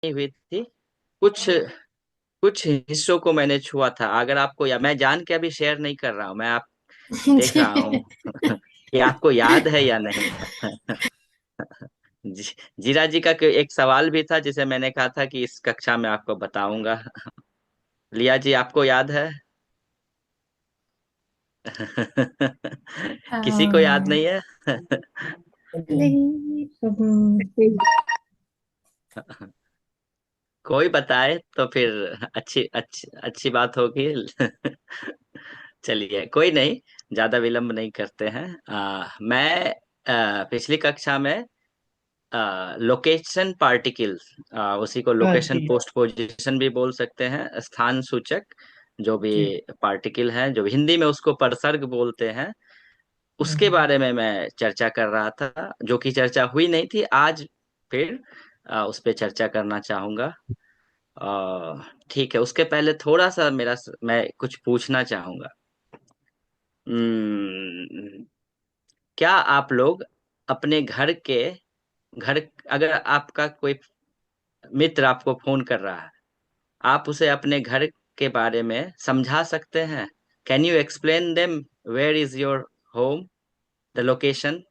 नहीं हुई थी। कुछ कुछ हिस्सों को मैंने छुआ था। अगर आपको या मैं जान के अभी शेयर नहीं कर रहा हूँ, मैं आप देख रहा हूँ जी। कि आपको याद है या नहीं। जीरा जी का एक सवाल भी था जिसे मैंने कहा था कि इस कक्षा में आपको बताऊंगा। लिया जी, आपको याद है? किसी को याद नहीं है? नहीं। कोई बताए तो फिर अच्छी अच्छी अच्छी बात होगी। चलिए, कोई नहीं, ज्यादा विलंब नहीं करते हैं। मैं पिछली कक्षा में लोकेशन पार्टिकल्स, उसी को हाँ लोकेशन जी। पोस्ट पोजीशन भी बोल सकते हैं, स्थान सूचक जो भी जी। पार्टिकल है, जो हिंदी में उसको परसर्ग बोलते हैं, उसके हम्म। बारे में मैं चर्चा कर रहा था, जो कि चर्चा हुई नहीं थी आज। फिर उस पर चर्चा करना चाहूंगा। ठीक है, उसके पहले थोड़ा सा मैं कुछ पूछना चाहूंगा। हम्म, क्या आप लोग अपने घर, अगर आपका कोई मित्र आपको फोन कर रहा है, आप उसे अपने घर के बारे में समझा सकते हैं? Can you explain them where is your home, the location?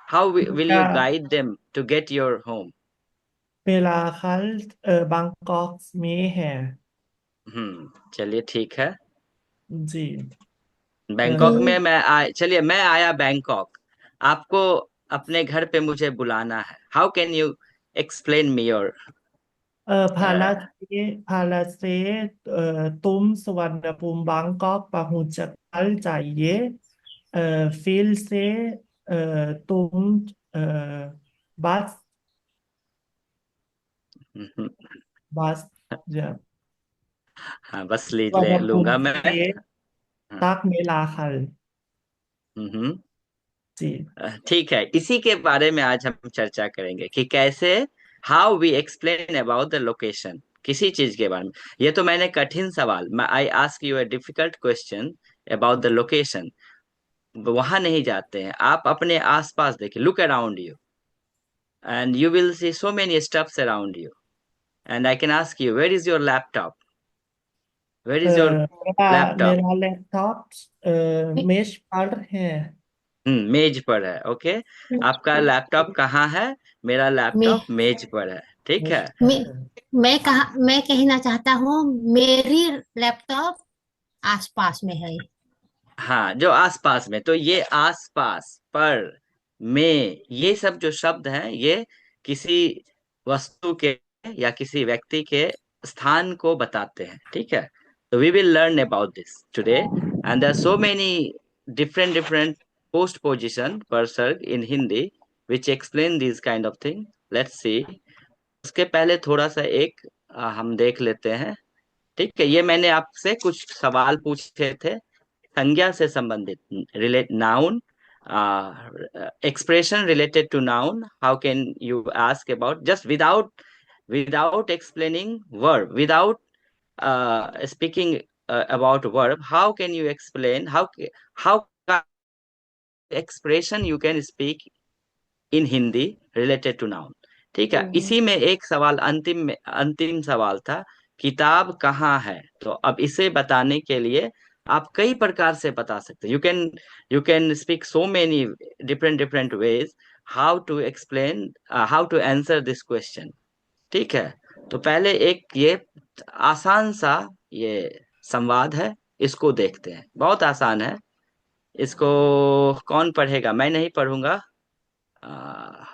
How will क्या you guide them to get your home? फिलहाल बैंकॉक में है। चलिए ठीक है। जी। बैंकॉक अ, में चलिए, मैं आया बैंकॉक, आपको अपने घर पे मुझे बुलाना है। How can you explain me your? Bharat से तुम सुवर्णपूर बैंकॉक पहुंच कल चाहिए। फिर से तुम बस बस जब हाँ, बस लीज ले सुवर्णपूर लूंगा मैं। से हाँ। तक मेला हल। हम्म। जी। ठीक है, इसी के बारे में आज हम चर्चा करेंगे कि कैसे, how we explain about the location, किसी चीज के बारे में। ये तो मैंने कठिन सवाल, मैं I ask you a difficult question about the location. वहां नहीं जाते हैं, आप अपने आसपास देखिए, look around you and you will see so many stuffs around you. And I can ask you, where is your laptop? Where is your मेरा laptop? मेरा लैपटॉप मेज पर है। मेज पर है, ओके। आपका लैपटॉप कहाँ है? मेरा मैं लैपटॉप मेज पर है, ठीक मेज है। पर मैं है। मैं कहना चाहता हूँ मेरी लैपटॉप आसपास में है। हाँ, जो आसपास में, तो ये आसपास, पर, में, ये सब जो शब्द हैं, ये किसी वस्तु के या किसी व्यक्ति के स्थान को बताते हैं, ठीक है। तो we will learn about this today, and there are so many different different post position परसर्ग in Hindi which explain these kind of thing. Let's see. उसके पहले थोड़ा सा एक हम देख लेते हैं। ठीक है, ये मैंने आपसे कुछ सवाल पूछे थे संज्ञा से संबंधित, relate noun, expression related to noun. How can you ask about, just without explaining verb, without speaking about verb, how can you explain, how expression you can speak in Hindi related to noun? ठीक है, हम्म। इसी में एक सवाल, अंतिम सवाल था, किताब कहाँ है? तो अब इसे बताने के लिए आप कई प्रकार से बता सकते, you can speak so many different different ways, how to explain, how to answer this question. ठीक है, तो पहले एक ये आसान सा ये संवाद है, इसको देखते हैं, बहुत आसान है। इसको कौन पढ़ेगा? मैं नहीं पढ़ूंगा। आ,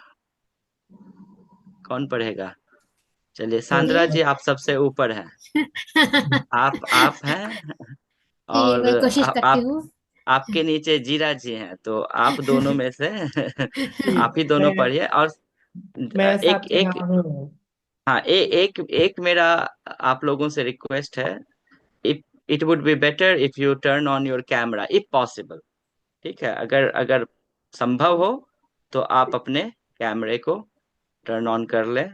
कौन पढ़ेगा? चलिए, सांद्रा जी। जी, आप सबसे ऊपर हैं। आप हैं, जी और मैं कोशिश करती आप हूँ। आपके नीचे जीरा जी हैं, तो आप दोनों में से जी। आप ही दोनों मैं पढ़िए। और मैं एक समझ एक रहा हूँ। हाँ, एक एक मेरा आप लोगों से रिक्वेस्ट है, if it would be better if U turn on your camera if possible. ठीक है, अगर अगर संभव हो तो आप अपने कैमरे को टर्न ऑन कर लें।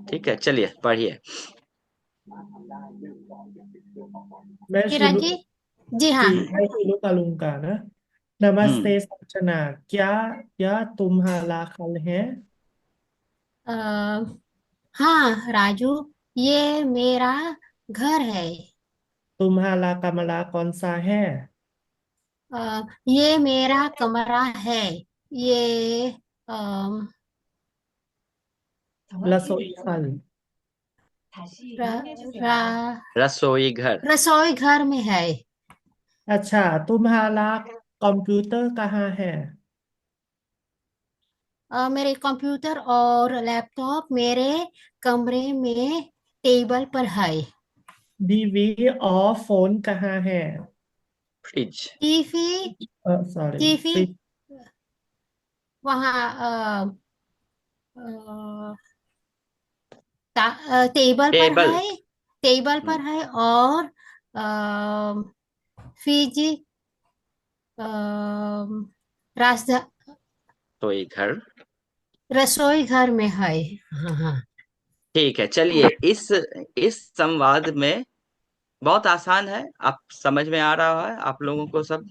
ठीक है, चलिए पढ़िए। मैं जी शुरू राजी। जी हाँ। जी मैं शुरू करूँगा ना। हम्म। नमस्ते संजना। क्या क्या तुम्हारा हाल है? हाँ राजू, ये मेरा घर है। तुम्हारा कमरा कौन सा है? ये मेरा कमरा है। ये अम, रसोई घर। र, रा, रसोई घर। रसोई घर में है। अच्छा, तुम्हारा कंप्यूटर कहाँ है? मेरे कंप्यूटर और लैपटॉप मेरे कमरे में टेबल पर है। टीवी और फोन कहाँ है? Fridge. TV sorry, TV fridge. वहाँ टेबल पर टेबल। है। टेबल हम्म, पर है और अ, फ्रिज अ, रास्ता रसोई घर। रसोई घर में है। हाँ हाँ। ठीक है, चलिए इस संवाद में बहुत आसान है, आप समझ में आ रहा है आप लोगों को सब?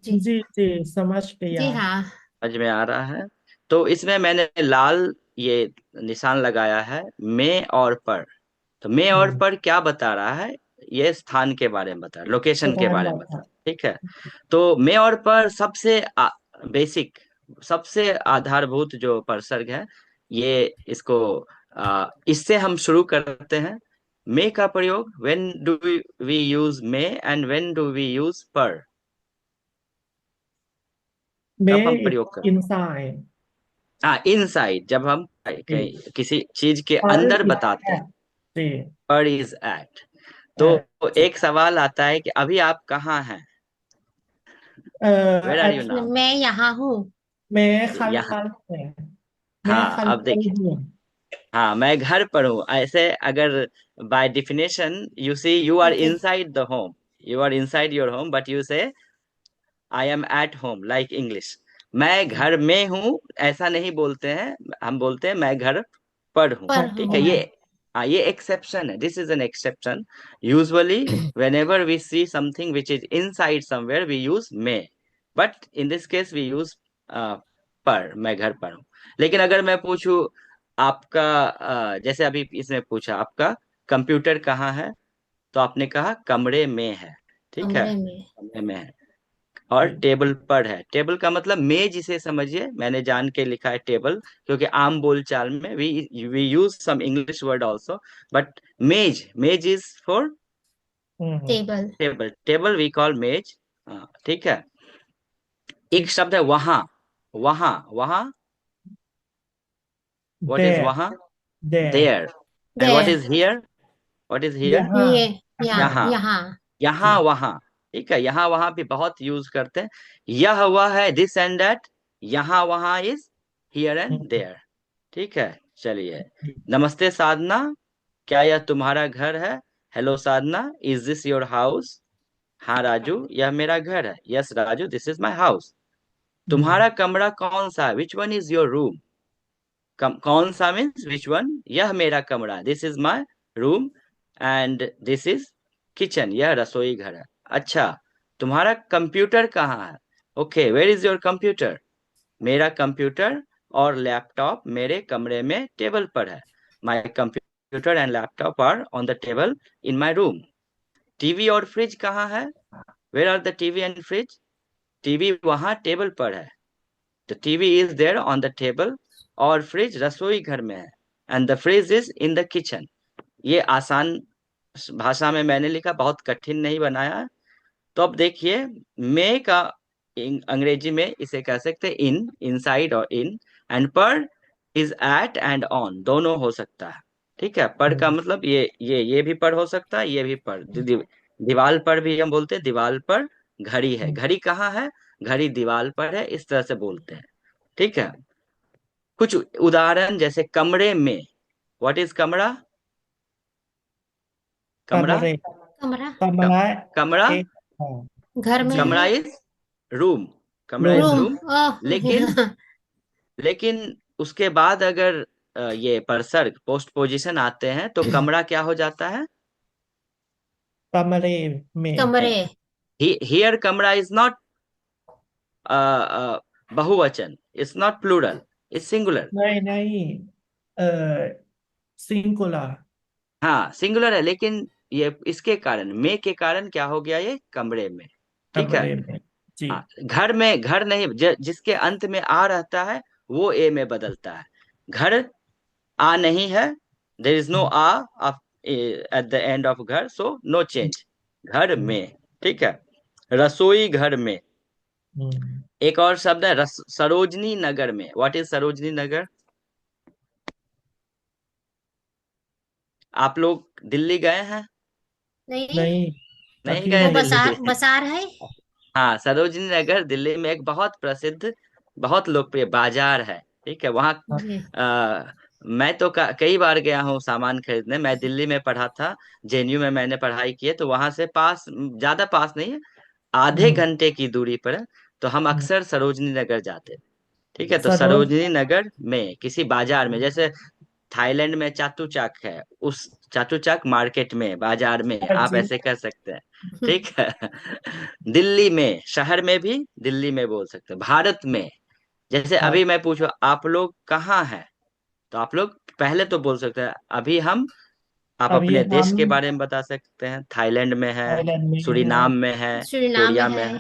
जी जी जी, समझ गया। जी हाँ। समझ में आ रहा है। तो इसमें मैंने लाल ये निशान लगाया है, में और पर। तो में और हम्म, पर क्या बता रहा है? ये स्थान के बारे में बता रहा है, लोकेशन के प्रधान बारे में बता बात। रहा है। ठीक है। तो में और पर सबसे बेसिक, सबसे आधारभूत जो परसर्ग है, ये इसको इससे हम शुरू करते हैं। मे का प्रयोग व्हेन डू वी यूज मे and when do we use पर? कब हम में प्रयोग करते हैं? इंसान। हाँ, इनसाइड, जब हम जी। किसी चीज के और अंदर इस बताते हैं। जी। पर इज एट। तो अ, एक सवाल आता है कि अभी आप कहाँ हैं? Where are you now? मैं यहाँ हूँ। मैं यहाँ। खलबल है। मैं हाँ, अब खलबल देखिए। हूँ। हाँ, मैं घर पर हूँ, ऐसे अगर by definition you see you are g inside the home, you are inside your home, but you say I am at home, like English. मैं घर में हूँ ऐसा नहीं बोलते हैं, हम बोलते हैं मैं घर पर हूँ। पर ठीक है, हूँ। ये हाँ, ये एक्सेप्शन है, this is an exception. Usually whenever we see something which is inside somewhere we use may, but in this case we use पर, मैं घर पर हूँ। लेकिन अगर मैं पूछूं आपका जैसे अभी इसने पूछा आपका कंप्यूटर कहाँ है, तो आपने कहा कमरे में है। ठीक है, कमरे में। कमरे में है। और जी। टेबल पर है, टेबल का मतलब मेज, इसे समझिए, मैंने जान के लिखा है टेबल, क्योंकि आम बोलचाल में we use some English word also, but मेज, मेज is for hmm. Table. Table, table we call मेज। ठीक है। एक जी। शब्द है वहां। वहां, वहां, व्हाट इज देर। वहां? There. There. And what there. Is here? What is here? यहाँ। ये यहाँ। यहाँ यहाँ। यहाँ। यहाँ जी। वहां। ठीक है, यहाँ वहां भी बहुत यूज करते हैं। यह वह है, दिस एंड दैट। यहाँ वहां is here and hmm, there. ठीक है, चलिए। जी। नमस्ते साधना, क्या यह तुम्हारा घर है? Hello Sadhana, is this your house? हाँ राजू, यह मेरा घर है। Yes Raju, this is my house. Hmm, तुम्हारा कमरा कौन सा है? Which one is your room? कौन सा मीन्स विच वन? यह मेरा कमरा है, this is my room. And this is kitchen, यह रसोई घर है। अच्छा, तुम्हारा कंप्यूटर कहाँ है? Okay, where is your computer? मेरा कंप्यूटर और लैपटॉप मेरे कमरे में टेबल पर है। My computer and laptop are on the table in my room. TV और फ्रिज कहाँ है? Where are the TV and fridge? TV वहाँ टेबल पर है, the TV is there on the table. और फ्रिज रसोई घर में है, and the fridge is in the kitchen. ये आसान भाषा में मैंने लिखा, बहुत कठिन नहीं बनाया है। तो अब देखिए, मे का अंग्रेजी में इसे कह सकते हैं इन, इनसाइड और इन। एंड पर इज एट एंड ऑन, दोनों हो सकता है। ठीक है, पर का हम्म, मतलब ये भी पर हो सकता है, ये भी पर। दीवाल पर भी हम बोलते हैं, दीवाल पर घड़ी है। हम्म। घड़ी कहाँ है? घड़ी दीवाल पर है, इस तरह से बोलते हैं। ठीक है। कुछ उदाहरण, जैसे कमरे में, व्हाट इज कमरा? कमरा। कमरे। कमरा। क- कमरा कमरा। एक है। घर में जी। है। कमरा इज रूम। कमरा इज रूम। रूम। रूम। लेकिन ओह लेकिन उसके बाद अगर ये परसर्ग पोस्ट पोजीशन आते हैं तो कमरा क्या हो जाता है? कमरे में है। कमरे। हियर कमरा इज नॉट बहुवचन, it's not plural, it's singular. नहीं नहीं। सिंगुलर। हाँ सिंगुलर है, लेकिन ये इसके कारण, में के कारण क्या हो गया, ये कमरे में। ठीक है। कमरे में। जी। हाँ घर में, घर नहीं, जिसके अंत में आ रहता है वो ए में बदलता है। घर आ नहीं है, देर इज नो आ एट द एंड ऑफ घर, सो नो चेंज, घर हम्म, में। ठीक है। रसोई घर में। हम्म। एक और शब्द है सरोजनी नगर में। What is Sarojini Nagar? आप लोग दिल्ली गए हैं? नहीं, नहीं, नहीं अभी गए वो नहीं। दिल्ली? बसार बसार है। हाँ सरोजनी नगर दिल्ली में एक बहुत प्रसिद्ध, बहुत लोकप्रिय बाजार है। ठीक है। वहाँ हाँ, जी। मैं तो कई बार गया हूँ सामान खरीदने। मैं दिल्ली में पढ़ा था, जेएनयू में मैंने पढ़ाई की है, तो वहां से पास, ज्यादा पास नहीं है, आधे हम्म, घंटे की दूरी पर है। तो हम हम्म। अक्सर सरोजनी नगर जाते। ठीक है। तो सरोज। सरोजनी नगर में किसी बाजार में, जैसे थाईलैंड में चातुचाक है, उस चातुचाक मार्केट में, बाजार में हाँ आप जी। ऐसे कर सकते हैं। ठीक है। दिल्ली में, शहर में भी दिल्ली में बोल सकते हैं। भारत में, जैसे हाँ, अभी मैं पूछूं आप लोग कहाँ हैं, तो आप लोग पहले तो बोल सकते हैं अभी हम। आप अभी अपने हम देश के बारे में बता सकते हैं, थाईलैंड में है, थाईलैंड में हैं। सूरीनाम में है, सुरीनाम में कोरिया में है। है।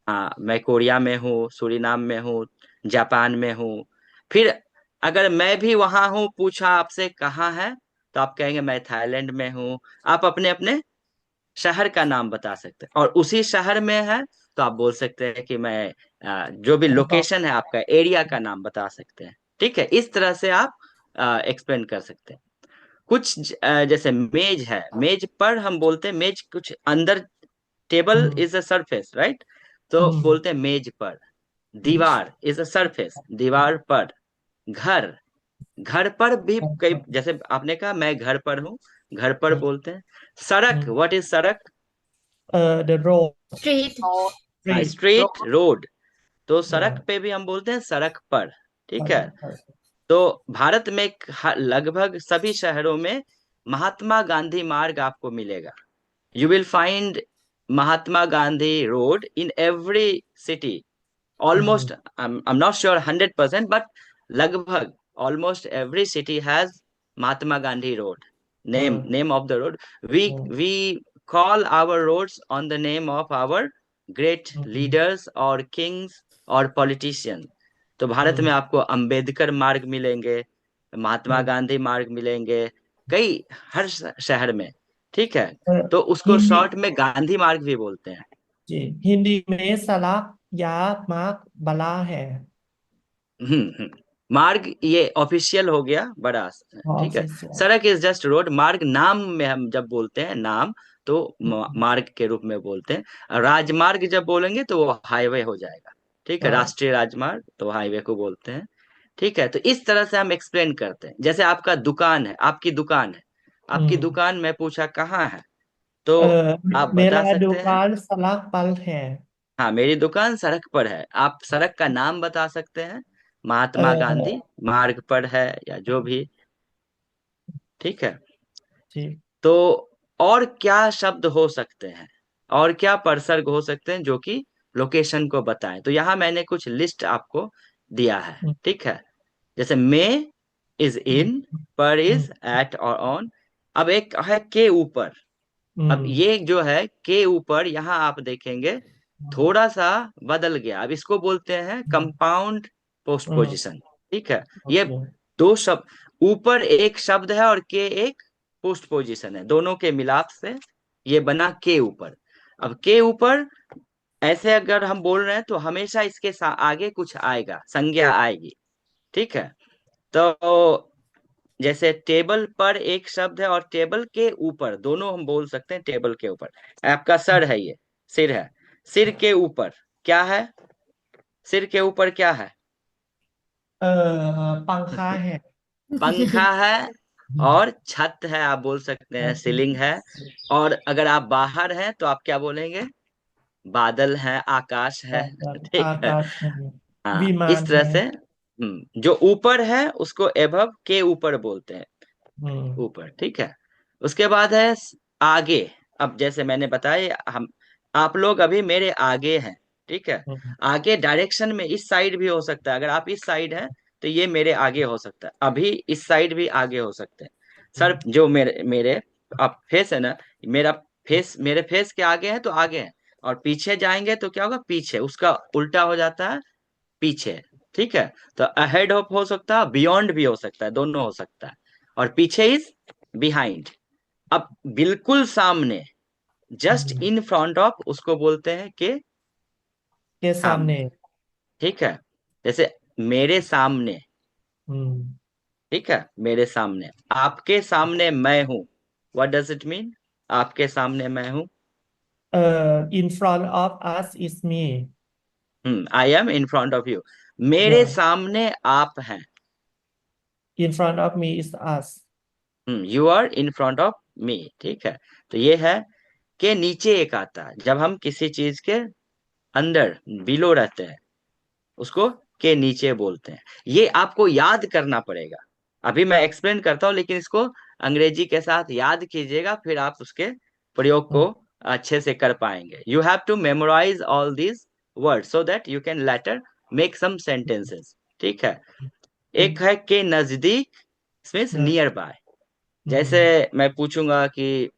हाँ मैं कोरिया में हूँ, सूरीनाम में हूँ, जापान में हूँ। फिर अगर मैं भी वहां हूँ, पूछा आपसे कहाँ है, तो आप कहेंगे मैं थाईलैंड में हूँ। आप अपने अपने शहर का नाम बता सकते हैं, और उसी शहर में है तो आप बोल सकते हैं कि मैं जो भी बताओ। लोकेशन है आपका, एरिया का नाम बता सकते हैं। ठीक है। इस तरह से आप एक्सप्लेन कर सकते हैं। कुछ जैसे मेज है, मेज पर हम बोलते हैं मेज कुछ अंदर, table hmm, is a surface, right? तो हम्म। बोलते हैं मेज पर। दीवार इज अ सरफेस, दीवार पर। घर, घर पर भी कई, जैसे आपने कहा मैं घर पर हूँ, घर पर बोलते हैं। सड़क, व्हाट इज सड़क? The road. Street. Street. Street, road. तो या। सड़क पे भी हम बोलते हैं सड़क पर। ठीक है। तो भारत में लगभग सभी शहरों में महात्मा गांधी मार्ग आपको मिलेगा। You will find Mahatma Gandhi road in every city, almost, I'm not sure 100%, but लगभग almost every city has Mahatma Gandhi Road. Name of the road. We call our roads on the name of our great leaders or kings or politicians. तो भारत में आपको अंबेडकर मार्ग मिलेंगे, महात्मा गांधी मार्ग मिलेंगे, कई, हर शहर में। ठीक है। तो उसको हिंदी। शॉर्ट में गांधी मार्ग भी बोलते हैं। जी, हिंदी में सलाह या मार्ग बला है। हम्म। मार्ग ये ऑफिशियल हो गया बड़ा। ठीक है। ऑफिशियल। सड़क इज जस्ट रोड, मार्ग नाम में हम जब बोलते हैं नाम, तो मार्ग के रूप में बोलते हैं। राजमार्ग जब बोलेंगे तो वो हाईवे हो जाएगा। ठीक है। राष्ट्रीय राजमार्ग तो हाईवे को बोलते हैं। ठीक है। तो इस तरह से हम एक्सप्लेन करते हैं। जैसे आपका दुकान है, आपकी दुकान है, आपकी दुकान मैं पूछा कहाँ है, तो आप बता मेरा सकते हैं दुकान सड़क पर है। हाँ मेरी दुकान सड़क पर है। आप सड़क का नाम बता सकते हैं, महात्मा गांधी अ, मार्ग पर है, या जो भी। ठीक है। जी। तो और क्या शब्द हो सकते हैं, और क्या प्रसर्ग हो सकते हैं जो कि लोकेशन को बताएं? तो यहाँ मैंने कुछ लिस्ट आपको दिया है। ठीक है। जैसे में इज इन, पर इज एट और ऑन। अब एक है के ऊपर। अब ये जो है के ऊपर, यहाँ आप देखेंगे थोड़ा सा बदल गया। अब इसको बोलते हैं कंपाउंड पोस्ट पोजिशन। ठीक है। ये ओके। दो शब्द, ऊपर एक शब्द है और के एक पोस्ट पोजिशन है, दोनों के मिलाप से ये बना के ऊपर। अब के ऊपर ऐसे अगर हम बोल रहे हैं तो हमेशा इसके आगे कुछ आएगा, संज्ञा आएगी। ठीक है। तो जैसे टेबल पर एक शब्द है और टेबल के ऊपर, दोनों हम बोल सकते हैं। टेबल के ऊपर आपका सर है, ये सिर है, सिर के ऊपर क्या है? सिर के ऊपर क्या है? अ, पंखा है। पंखा है, और छत है, आप बोल सकते हैं सीलिंग है। और अगर आप बाहर हैं तो आप क्या बोलेंगे? बादल है, आकाश है। ठीक है। आकाश है। हाँ इस विमान तरह है। से जो ऊपर है उसको एभव के ऊपर बोलते हैं, हम्म, ऊपर। ठीक है। उसके बाद है आगे। अब जैसे मैंने बताया, हम आप लोग अभी मेरे आगे हैं। ठीक है। हम्म, आगे डायरेक्शन में इस साइड भी हो सकता है, अगर आप इस साइड हैं तो ये मेरे आगे हो सकता है, अभी इस साइड भी आगे हो सकते हैं। सर जो मेरे मेरे अब फेस है ना, मेरा फेस मेरे फेस के आगे है तो आगे है, और पीछे जाएंगे तो क्या होगा, पीछे, उसका उल्टा हो जाता है पीछे। ठीक है, तो अहेड ऑफ हो सकता है, बियॉन्ड भी हो सकता है, दोनों हो सकता है, और पीछे इज बिहाइंड। अब बिल्कुल सामने, just hmm, in front of, उसको बोलते हैं के के सामने। सामने। ठीक है, जैसे मेरे सामने, हम्म ठीक है, मेरे सामने, आपके सामने मैं हूं, व्हाट डज इट मीन, आपके सामने मैं हूं। in front of us is me. I am in front of you, मेरे Yeah, सामने आप हैं। in front of me is us. You are in front of me. ठीक है, तो ये है के नीचे एक आता है, जब हम किसी चीज के अंदर, बिलो रहते हैं, उसको के नीचे बोलते हैं। ये आपको याद करना पड़ेगा, अभी मैं एक्सप्लेन करता हूँ, लेकिन इसको अंग्रेजी के साथ याद कीजिएगा, फिर आप उसके प्रयोग को हम्म, अच्छे से कर पाएंगे। You have to memorize all these word so that you can later make some sentences. ठीक है, एक ठीक। है के नजदीक, मीन्स न- नियर बाय। जैसे हम्म, मैं पूछूंगा कि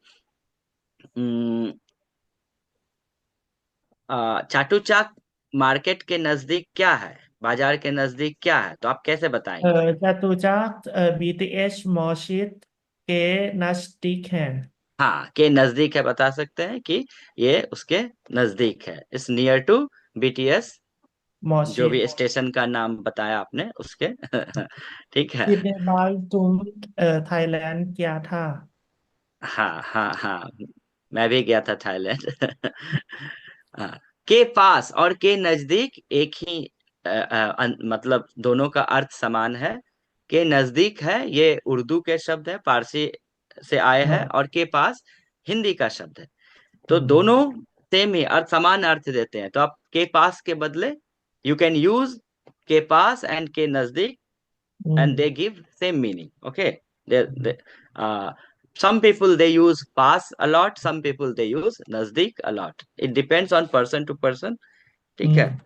चाटू चाक मार्केट के नजदीक क्या है, बाजार के नजदीक क्या है, तो आप कैसे बताएंगे। चतुजात BTH मस्जिद के नजदीक है। हाँ, के नजदीक है, बता सकते हैं कि ये उसके नजदीक है, इस नियर टू बीटीएस, जो मस्जिद। भी स्टेशन का नाम बताया आपने उसके। ठीक है। कितने बार तुम थाईलैंड गया था? हाँ हाँ हाँ, मैं भी गया था थाईलैंड। हाँ, के पास और के नजदीक एक ही मतलब दोनों का अर्थ समान है। के नजदीक है, ये उर्दू के शब्द है, पारसी से आए हैं, हाँ, और के पास हिंदी का शब्द है। तो हम्म, दोनों सेम ही अर्थ, समान अर्थ देते हैं, तो आप के पास के बदले यू कैन यूज के पास एंड के नजदीक, and hmm, they give same meaning. Okay, they uh, some people they use pass a lot, some people they use nazdik a lot, it depends on person to person। ठीक है, हम्म।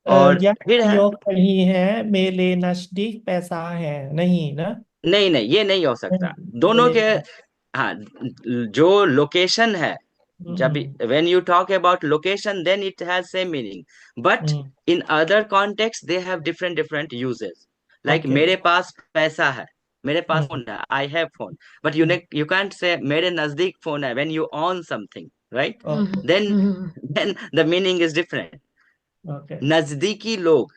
और यह फिर है, प्रयोग नहीं है, मेरे नजदीक पैसा है, नहीं ना? नहीं नहीं, ये नहीं हो सकता, दोनों मेरे। के, हाँ, जो लोकेशन है, जब हम्म, when you talk about location then it has same meaning, but hmm, in other context they have different uses, like okay. मेरे पास पैसा है, मेरे पास हम्म, फोन है, I have phone, but you can't say मेरे नजदीक फोन है when you own something, right? Okay, then then the meaning is different। Okay. नजदीकी लोग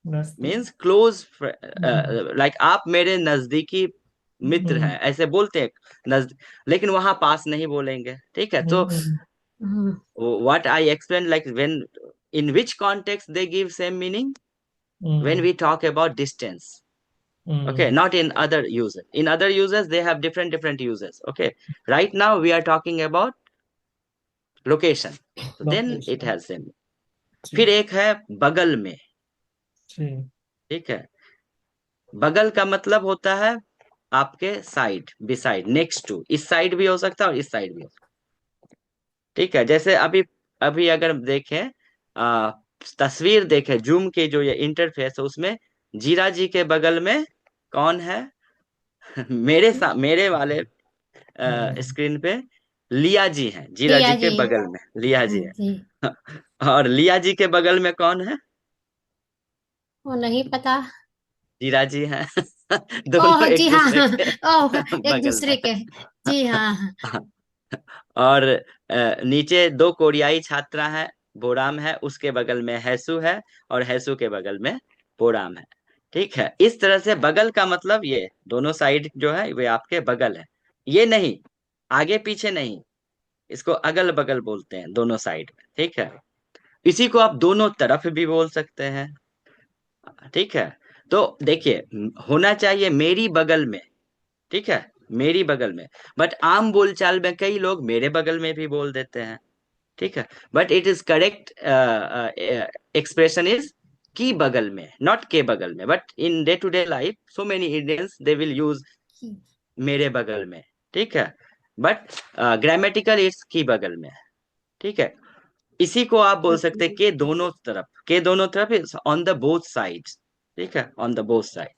नजदीक। मीन्स क्लोज, हम्म, लाइक आप मेरे नजदीकी मित्र हम्म, हैं, ऐसे बोलते हैं नजदीक, लेकिन वहां पास नहीं बोलेंगे। ठीक है, तो हम्म, what I explained, like when, in which context they give same meaning, when hmm, we talk about distance, okay, hmm, not in other uses, in other uses they have different uses। Okay, right now we are talking about location, so then it location. has same। फिर जी, एक है बगल में। जी। ठीक है, बगल का मतलब होता है आपके साइड, बिसाइड, नेक्स्ट टू, इस साइड भी हो सकता है और इस साइड भी हो सकता है। ठीक है, जैसे अभी अभी अगर देखें, आ, तस्वीर देखें, जूम के जो ये इंटरफेस है उसमें, जीरा जी के बगल में कौन है। मेरे वाले हम्म, स्क्रीन पे लिया जी हैं, जीरा लिया जी के जी। बगल में लिया जी हाँ जी। है। और लिया जी के बगल में कौन है, वो नहीं पता। जीरा जी हैं। दोनों ओह एक जी हाँ। दूसरे के ओह, एक बगल में। दूसरे के। जी हाँ। और नीचे दो कोरियाई छात्रा हैं, बोराम है, उसके बगल में हैसु है, और हैसु के बगल में बोराम है। ठीक है, इस तरह से बगल का मतलब ये दोनों साइड जो है वे आपके बगल है, ये नहीं, आगे पीछे नहीं, इसको अगल बगल बोलते हैं, दोनों साइड में। ठीक है, इसी को आप दोनों तरफ भी बोल सकते हैं। ठीक है, तो देखिए, होना चाहिए मेरी बगल में। ठीक है, मेरी बगल में, बट आम बोलचाल में कई लोग मेरे बगल में भी बोल देते हैं। ठीक है, but it is correct expression is की बगल में, नॉट के बगल में, but in day to day life so many Indians they will use मेरे बगल में। ठीक है, बट ग्रामेटिकल इट्स की बगल में। ठीक है, इसी को आप बोल सकते हैं के दोनों तरफ, के दोनों तरफ is on the both sides. ठीक है, ऑन द बोथ साइड।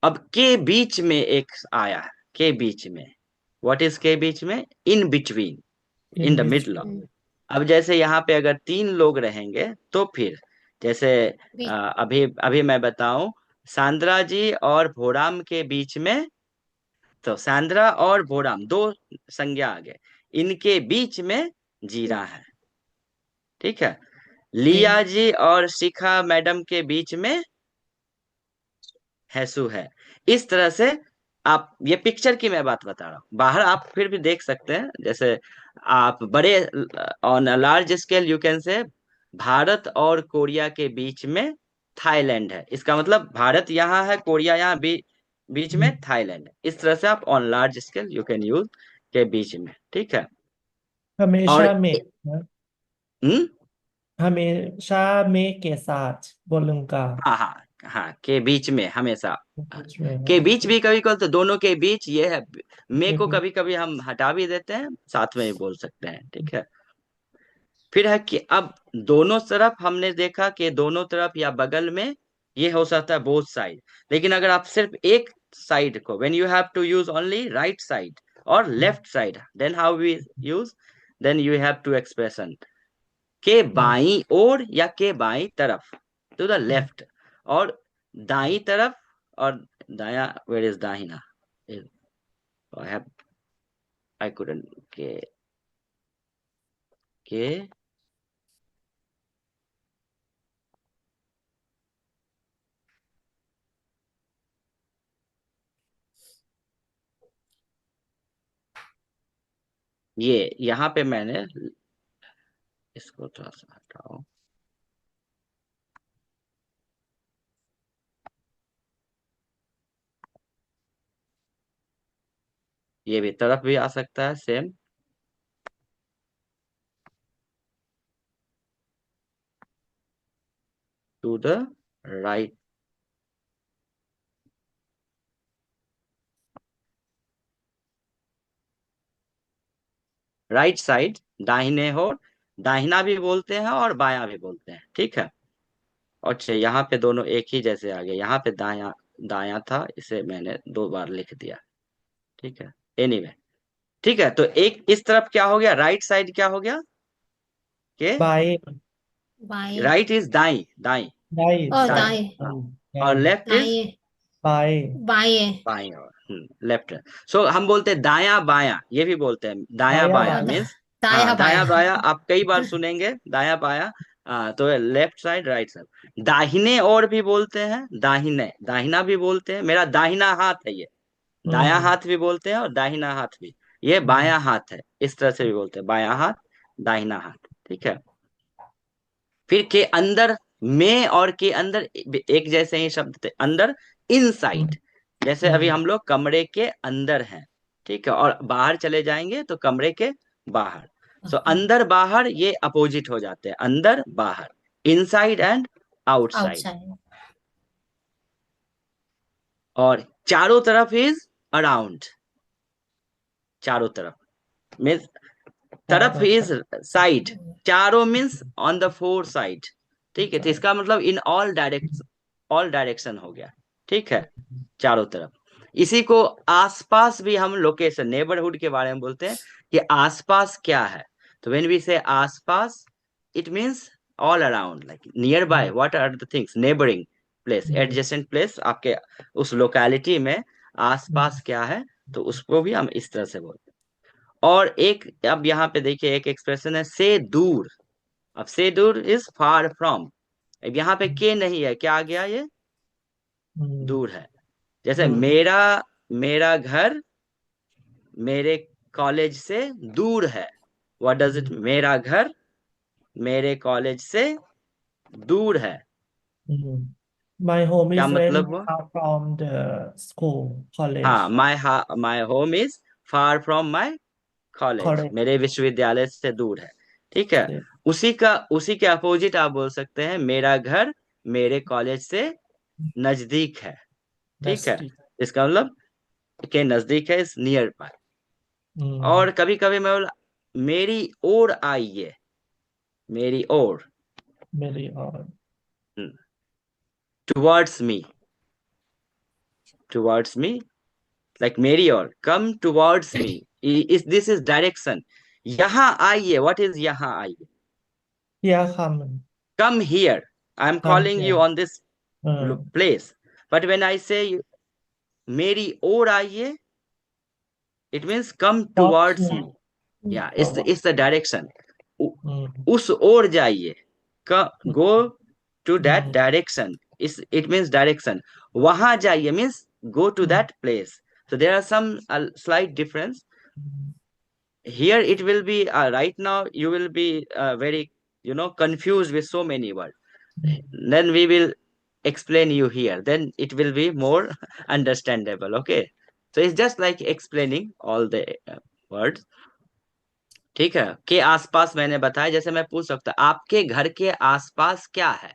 अब के बीच में एक आया है, के बीच में, व्हाट इज के बीच में? In between, in the in middle of. between. अब जैसे यहाँ पे अगर 3 लोग रहेंगे तो फिर जैसे बीच। अभी अभी मैं बताऊं, सांद्रा जी और भोराम के बीच में, तो सांद्रा और भोराम दो संज्ञा आ गए, इनके बीच में जीरा है, ठीक है। लिया Okay. जी और शिखा मैडम के बीच में हैसु है। इस तरह से आप, ये पिक्चर की मैं बात बता रहा हूँ, बाहर आप फिर भी देख सकते हैं, जैसे आप बड़े, on a large scale you can से भारत और कोरिया के बीच में थाईलैंड है, इसका मतलब भारत यहाँ है, कोरिया यहाँ बीच में हम्म, थाईलैंड है। इस तरह से आप on large scale you can use के बीच में, ठीक है। और हमेशा में ना, हम्म, हमेशा में के साथ बोलूंगा। हाँ हाँ हाँ, के बीच में हमेशा, हाँ, कुछ में के है बीच तो भी कभी कभी, तो दोनों के बीच ये है। मे के को भी कभी कभी हम हटा भी देते हैं, साथ में ही बोल सकते हैं, ठीक है। फिर है कि अब दोनों तरफ हमने देखा कि दोनों तरफ या बगल में, ये हो सकता है बोथ साइड। लेकिन अगर आप सिर्फ एक साइड को, when you have to use only right side और left side, then how we use, then you have to expression के बाईं ओर या के बाईं तरफ, टू द लेफ्ट, और दाईं तरफ और दाया, वेयर इज दाहिना, आई हैव, आई कुडंट, के ये यहाँ पे मैंने इसको थोड़ा सा हटाओ, ये भी तरफ भी आ सकता है same, to the right, right side, दाहिने हो, दाहिना भी बोलते हैं और बायां भी बोलते हैं, ठीक है। अच्छा, यहाँ पे दोनों एक ही जैसे आ गए, यहाँ पे दाया दाया था, इसे मैंने 2 बार लिख दिया, ठीक है। एनीवे, ठीक है, तो एक इस तरफ क्या हो गया, राइट साइड क्या हो गया, के बाएं बाएं। राइट इज दाई, दाई, दाएं और दाई, दाएं। हाँ, और दाएं लेफ्ट इज दाएं। बाएं बाएं। बाई, और लेफ्ट। सो हम बोलते हैं दाया बाया, ये भी बोलते हैं दाया दाया बाया और बायां मीन्स, हाँ दाया दाया बाया। बाया आप कई बार सुनेंगे, दाया बाया, तो लेफ्ट साइड राइट साइड। दाहिने और भी बोलते हैं, दाहिने, दाहिना भी बोलते हैं, मेरा दाहिना हाथ है ये, दाया हम्म हाथ भी बोलते हैं और दाहिना हाथ भी, ये हम्म बायां हाथ है, इस तरह से भी बोलते हैं, बायां हाथ, दाहिना हाथ, ठीक है। फिर के अंदर, में और के अंदर एक जैसे ही शब्द थे, अंदर, इनसाइड, हम्म जैसे अभी हम लोग कमरे के अंदर हैं, ठीक है, और बाहर चले जाएंगे तो कमरे के बाहर। सो अंदर बाहर ये अपोजिट हो जाते हैं, अंदर बाहर, इनसाइड एंड आउटसाइड। आउटसाइड। और चारों तरफ इज अराउंड, चारों तरफ मीन्स, तरफ चारों इज तरफ साइड, चारों means on the four side, ठीक है, तो इसका मतलब in all direction, all direction हो गया, ठीक है, चारों तरफ। इसी को आसपास भी हम लोकेशन, नेबरहुड के बारे में बोलते हैं कि आसपास क्या है। तो व्हेन वी से आसपास, it means all around, like nearby, what are the things, neighbouring place, adjacent place, आपके उस लोकेलिटी में आसपास क्या है, तो उसको भी हम इस तरह से बोलते हैं। और एक, अब यहाँ पे देखिए एक एक्सप्रेशन है से दूर। अब से दूर इज फार फ्रॉम, अब यहाँ पे के नहीं है, क्या आ गया, ये दूर है। जैसे दूर मेरा, मेरा घर मेरे कॉलेज से दूर है, व्हाट डज इट, मेरा घर मेरे कॉलेज से दूर है, My home क्या is very मतलब हुआ? far from the school, हाँ, college, my home is far from my college, college. मेरे विश्वविद्यालय से दूर है, ठीक है। से उसी के अपोजिट आप बोल सकते हैं, मेरा घर मेरे कॉलेज से नजदीक है, ठीक है, नजदीक इसका मतलब के नजदीक है, इस नियर बाय। हम्म, और कभी कभी मैं बोला, मेरी ओर आइए, मेरी ओर, मेरी और towards me, towards me, like मेरी ओर, come towards me, is this is direction. यहाँ आइए, what is यहाँ आइए? Here come. Come here, I'm Come calling you here. on this Uh, place. But when I say मेरी ओर आइए, it means come Walk towards here. me. Yeah, Walk. it's the direction. Mm, उस ओर जाइए, go to that mm, direction, it means direction. वहां जाइए means go to mm, that place. So there are some slight difference. mm. Here it will be right now you will be very confused with so many words. Then we will explain you here, then it will be more understandable. Okay, so it's just like explaining all the words. ठीक है, के आसपास मैंने बताया, जैसे मैं पूछ सकता आपके घर के आसपास क्या है?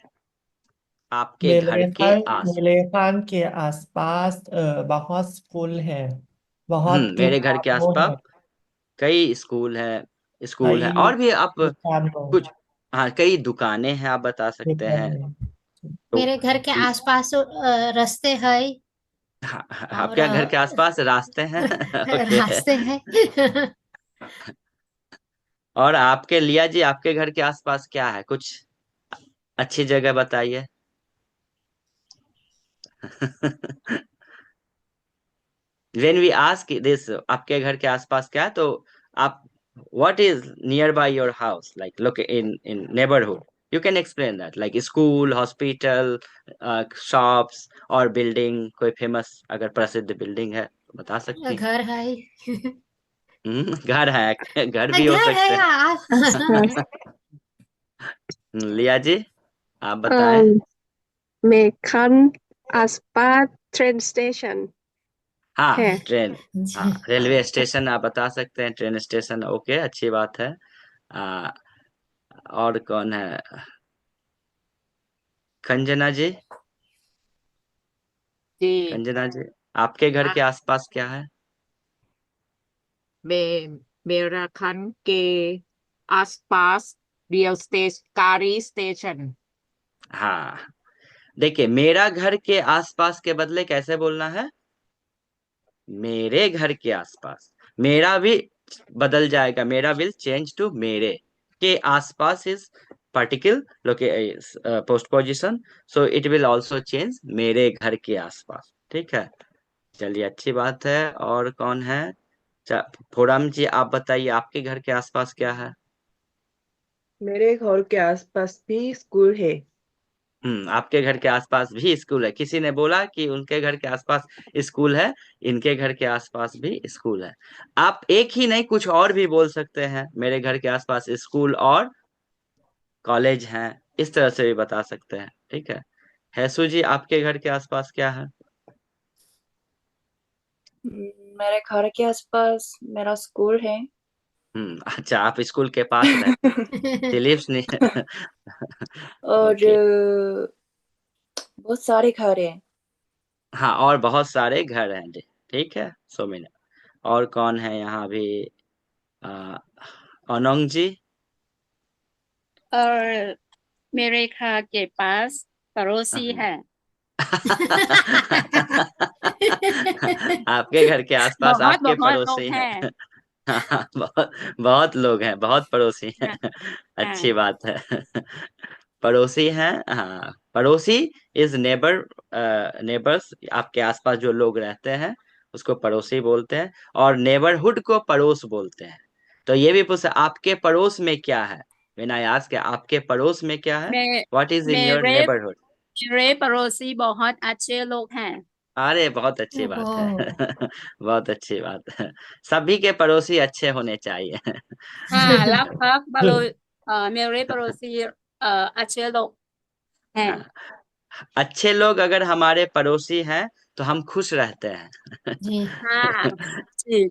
आपके घर के आस मेरे खान के आसपास बहुत स्कूल है, बहुत मेरे घर के दुकानों आसपास है, कई स्कूल है कई और भी आप दुकानों कुछ, हाँ कई दुकानें हैं आप बता सकते हैं। दुकानें। तो मेरे घर के इ- आसपास रास्ते है हाँ, हाँ, और आपके घर के आसपास रास्ते हैं। ओके। रास्ते है। और आपके लिया जी, आपके घर के आसपास क्या है? कुछ अच्छी जगह बताइए। when we ask this आपके घर के आसपास क्या है, तो आप what is nearby your house, like look in neighborhood, you can explain that, like school, hospital, shops और building, कोई फेमस अगर प्रसिद्ध बिल्डिंग है तो बता सकती हैं। घर है। घर है, घर भी हो घर है सकते हैं। यार। लिया जी, आप बताएं। Um, Mekhan आसपास ट्रेन स्टेशन हाँ है। ट्रेन, हाँ रेलवे स्टेशन आप बता सकते हैं, ट्रेन स्टेशन। ओके, अच्छी बात है। आ, और कौन है? खंजना जी, जी। खंजना जी, आपके घर के आसपास क्या है? मे मेरा खन के आसपास गाड़ी स्टेशन। हाँ, देखिए मेरा घर के आसपास के बदले कैसे बोलना है? मेरे घर के आसपास। मेरा भी बदल जाएगा, मेरा विल चेंज टू मेरे। के आसपास is particle post position, so it will also change मेरे घर के आसपास। ठीक है, चलिए अच्छी बात है। और कौन है? फोरम जी, आप बताइए आपके घर के आसपास क्या है? मेरे घर के आसपास भी स्कूल है। आपके घर के आसपास भी स्कूल है। किसी ने बोला कि उनके घर के आसपास स्कूल है, इनके घर के आसपास भी स्कूल है। आप एक ही नहीं कुछ और भी बोल सकते हैं, मेरे घर के आसपास स्कूल और कॉलेज हैं, इस तरह से भी बता सकते हैं। ठीक है, हैसू जी, आपके घर के आसपास क्या है? मेरे घर के आसपास मेरा स्कूल है। अच्छा, आप स्कूल के पास रहते हैं, फिलिप्स नहीं। और ओके, बहुत सारे घर हैं। हाँ और बहुत सारे घर हैं जी। ठीक है, सो मिनट। और कौन है यहाँ भी? आ, अनंग जी। और मेरे घर के पास पड़ोसी है। आपके घर के आसपास बहुत आपके बहुत लोग पड़ोसी हैं। हैं। बहुत बहुत लोग हैं, बहुत पड़ोसी हैं। हाँ, अच्छी हाँ, बात है। पड़ोसी हैं, हाँ पड़ोसी इज नेबर। नेबर्स, आपके आसपास जो लोग रहते हैं उसको पड़ोसी बोलते हैं, और नेबरहुड को पड़ोस बोलते हैं। तो ये भी पूछा आपके पड़ोस में क्या है? व्हेन आई आस्क आपके पड़ोस में क्या है, मे, व्हाट इज इन योर मेरे नेबरहुड? मेरे पड़ोसी बहुत अच्छे लोग हैं। अरे बहुत अच्छी बात है। ओहो। बहुत अच्छी बात है, सभी के पड़ोसी अच्छे होने चाहिए। हाँ, लगभग मेरे पड़ोसी अच्छे लोग हैं। हाँ, अच्छे लोग अगर हमारे पड़ोसी हैं तो हम खुश रहते हैं। जी, हाँ जी।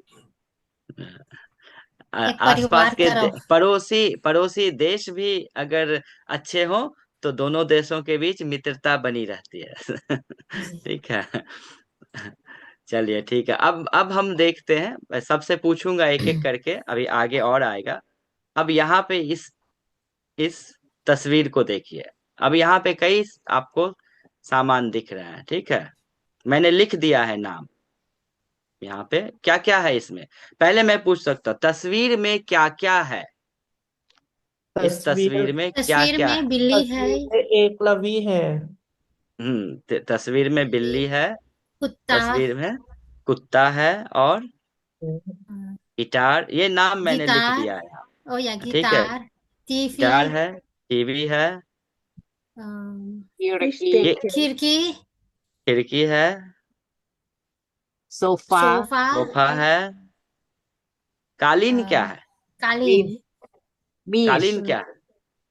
एक आसपास परिवार के तरह। पड़ोसी पड़ोसी देश भी अगर अच्छे हो तो दोनों देशों के बीच मित्रता बनी रहती है। जी। ठीक है, चलिए ठीक है। अब हम देखते हैं, मैं सबसे पूछूंगा एक एक करके, अभी आगे और आएगा। अब यहाँ पे इस तस्वीर को देखिए। अब यहाँ पे कई आपको सामान दिख रहे हैं, ठीक है। मैंने लिख दिया है नाम यहाँ पे। क्या क्या है इसमें? पहले मैं पूछ सकता हूँ, तस्वीर में क्या क्या है? इस तस्वीर तस्वीर में क्या तस्वीर क्या है? में बिल्ली है, तस्वीर में एकलवी है। तस्वीर में बिल्ली है, कुत्ता, तस्वीर में कुत्ता है, और गिटार, ये नाम मैंने लिख गिटार, दिया है यहाँ। ओ या ठीक है, गिटार, टीवी, गिटार है, टीवी है, Fish खिड़की, ये tank है। खिड़की, खिड़की है, सोफा, सोफा, सोफा है, कालीन क्या है? कालीन, मेज, कालीन क्या है?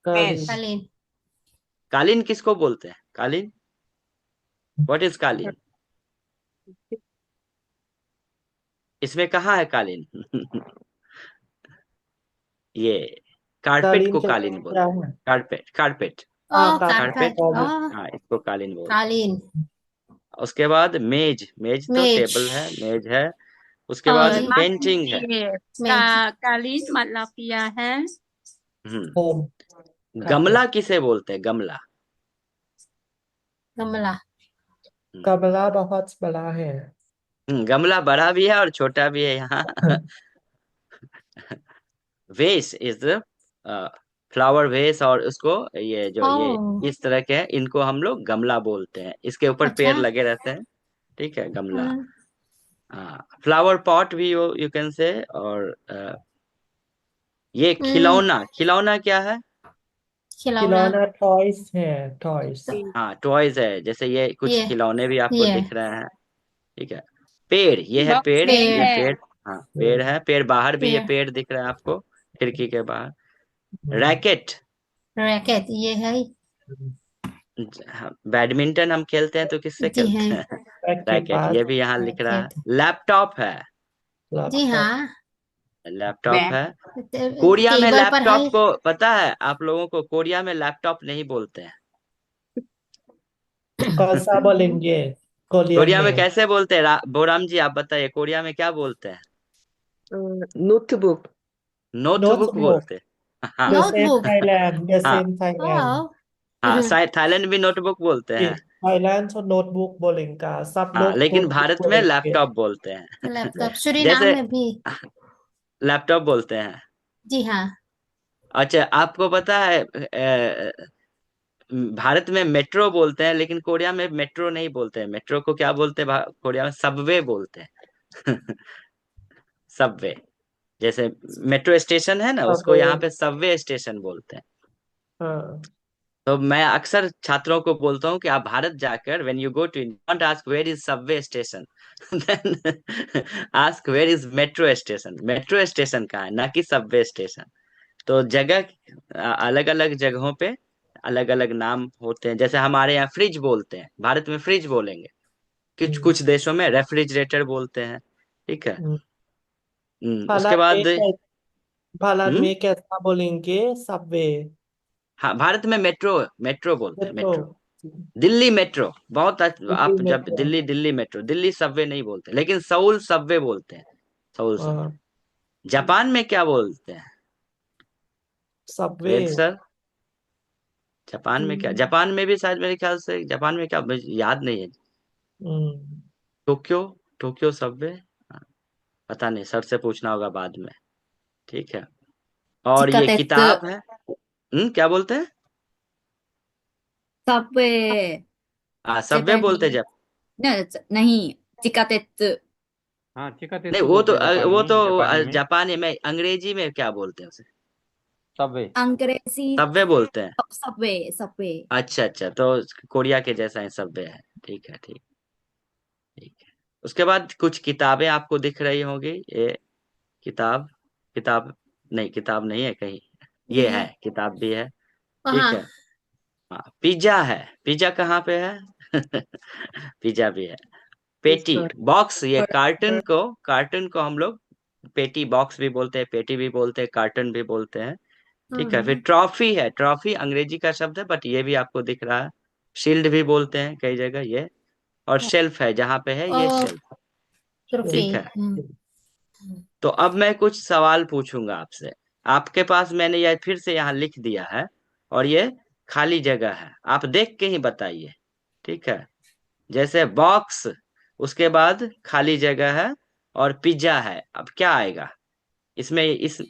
मेज, कालीन। कालीन, कालीन किसको बोलते हैं? कालीन, व्हाट इज कालीन? इसमें कहाँ है कालीन? ये कारपेट कालीन को क्या कालीन क्या बोलते हैं। है? कारपेट, कारपेट, ओ हाँ, कारपेट, कारपेट, हाँ ओ हाँ, इसको कालीन बोलते कालीन, हैं। उसके बाद मेज, मेज तो मेज, टेबल है, मेज है। उसके बाद मेज, पेंटिंग है। ये मेज, कालीन मतलब किया है। हम्म होम, गमला कारपेट। किसे बोलते हैं? गमला। गमला, गमला बहुत बड़ा है। गमला बड़ा भी है और छोटा भी है यहाँ। वेस इज फ्लावर वेस, और उसको ये जो ओ ये इस तरह के हैं, इनको हम लोग गमला बोलते हैं। इसके ऊपर अच्छा, पेड़ लगे रहते हैं। ठीक है, गमला। हम्म, हाँ, फ्लावर पॉट भी यू कैन से। और ये हम्म, खिलौना, खिलौना क्या है? खिलौना, खिलौना टॉयस है, टॉयस। हाँ, टॉयज है, जैसे ये कुछ ये खिलौने भी आपको ये दिख रहे हैं। ठीक है, पेड़, ये है बॉक्स पेड़, में ये पेड़, है। पेड़। हाँ, पेड़ है, पेड़ बाहर भी ये पेड़, पेड़ दिख रहा है आपको, खिड़की के बाहर। रैकेट, रैकेट, ये है, बैडमिंटन हम खेलते हैं तो किससे जी है, खेलते हैं? बैग के रैकेट, पास ये भी यहाँ लिख रहा है। रैकेट, लैपटॉप है, जी लैपटॉप। हाँ, लैपटॉप बैग, है। कोरिया में टेबल पर है, लैपटॉप को पता है आप लोगों को? कोरिया में लैपटॉप नहीं बोलते हैं। कौन सा बोलेंगे कोरियन कोरिया में में? कैसे बोलते हैं? बोराम जी, आप बताइए, कोरिया में क्या बोलते हैं? Notebook। Notebook notebook. बोलते हैं। हाँ The same notebook, Thailand, the हाँ same Thailand। ओ हाँ, शायद थाईलैंड भी नोटबुक बोलते हैं। थाईलैंड तो नोटबुक बोलेंगे, सब हाँ, लोग लेकिन नोटबुक भारत में बोलेंगे। लैपटॉप बोलते हैं। लैपटॉप, सूरीनाम जैसे में भी, लैपटॉप बोलते हैं। जी हाँ, अच्छा, आपको पता है भारत में मेट्रो बोलते हैं, लेकिन कोरिया में मेट्रो नहीं बोलते हैं। मेट्रो को क्या बोलते हैं? कोरिया में सबवे बोलते हैं। सबवे, जैसे मेट्रो स्टेशन है ना, सब उसको यहाँ पे सबवे स्टेशन बोलते हैं। हाँ। तो मैं अक्सर छात्रों को बोलता हूँ कि आप भारत जाकर, when you go to don't ask where is subway station, then ask where is metro station. Metro station कहाँ है, ना कि सबवे स्टेशन। तो जगह, अलग अलग जगहों पे अलग अलग नाम होते हैं। जैसे हमारे यहाँ फ्रिज बोलते हैं, भारत में फ्रिज बोलेंगे। कुछ हम्म, कुछ देशों में रेफ्रिजरेटर बोलते हैं। ठीक है। हम्म। उसके भारत में बाद भारत हम्म में कैसा बोलेंगे? सबवे, हाँ, भारत में मेट्रो, मेट्रो बोलते हैं, मेट्रो, मेट्रो। दिल्ली मेट्रो, बहुत दिल्ली आप जब metro. Delhi, Delhi metro, Delhi Subway नहीं बोलते, लेकिन सऊल सबवे बोलते हैं। Saul Subway. हाँ, जापान में क्या बोलते हैं? सबवे। वेद सर, जापान में क्या? जापान में भी शायद, मेरे ख्याल से जापान में क्या, मुझे याद नहीं है। हम्म, टोक्यो, टोक्यो सबवे, पता नहीं, सर से पूछना होगा बाद में। ठीक है। और ये 地下鉄 किताब है। क्या बोलते हैं? サブウェイ सबवे बोलते हैं जब। नहीं 地下鉄 हाँ, चिकातेत्सु नहीं, बोलते हैं वो तो जापानी में। जापानी में, अंग्रेजी में क्या बोलते हैं उसे? सबवे। अंग्रेजी सबवे बोलते हैं। सबवे सबवे अच्छा अच्छा, तो कोरिया के जैसा ही सबवे है। ठीक है, ठीक, ठीक है। उसके बाद कुछ किताबें आपको दिख रही होंगी, ये किताब, किताब नहीं, किताब नहीं है कहीं, ये ये है, है, किताब भी है। ठीक वहाँ, है। हाँ, पिज्जा है, पिज्जा कहाँ पे है? पिज्जा भी है। पेटी, Whisper। बॉक्स, ये कार्टून को हम लोग पेटी बॉक्स भी बोलते हैं, पेटी भी बोलते हैं, कार्टून भी बोलते हैं। ठीक है। फिर ट्रॉफी है, ट्रॉफी अंग्रेजी का शब्द है, बट ये भी आपको दिख रहा है। शील्ड भी बोलते हैं कई जगह ये। और शेल्फ है, जहाँ पे है ये और शेल्फ। ट्रॉफी, ठीक है। तो अब मैं कुछ सवाल पूछूंगा आपसे। आपके पास मैंने यह फिर से यहाँ लिख दिया है, और ये खाली जगह है, आप देख के ही बताइए। ठीक है। जैसे बॉक्स, उसके बाद खाली जगह है और पिज्जा है। अब क्या आएगा इसमें? इस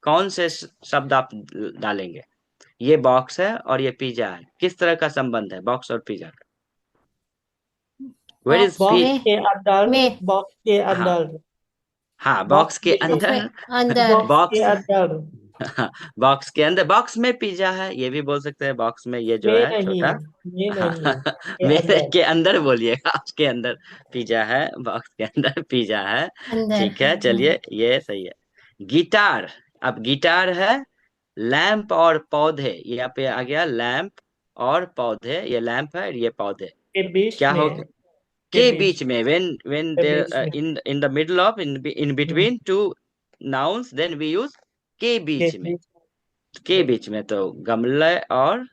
कौन से शब्द आप डालेंगे? ये बॉक्स है और ये पिज्जा है, किस तरह का संबंध है बॉक्स और पिज्जा का? वेर इज बॉक्स बॉक्स में के अंदर, में बॉक्स के हाँ अंदर, हाँ, बॉक्स बॉक्स के के बॉक्स में अंदर। अंदर बॉक्स के बॉक्स अंदर बॉक्स के अंदर, बॉक्स में पिज्जा है, ये भी बोल सकते हैं। बॉक्स में ये जो में है नहीं, छोटा, में हाँ नहीं, के मेरे अंदर। के अंदर बोलिएगा, उसके अंदर पिज्जा है, बॉक्स के अंदर पिज्जा है। अंदर ठीक है। है, चलिए ये सही है। गिटार। अब गिटार है, लैंप और पौधे, यहाँ पे आ गया लैंप और पौधे, ये लैंप है ये पौधे। के बीच क्या हो में, गया? के के बीच, बीच में, when के there बीच में, in the middle of, in hmm, between two nouns, then we use के के बीच में। बीच के में। बीच में तो गमले और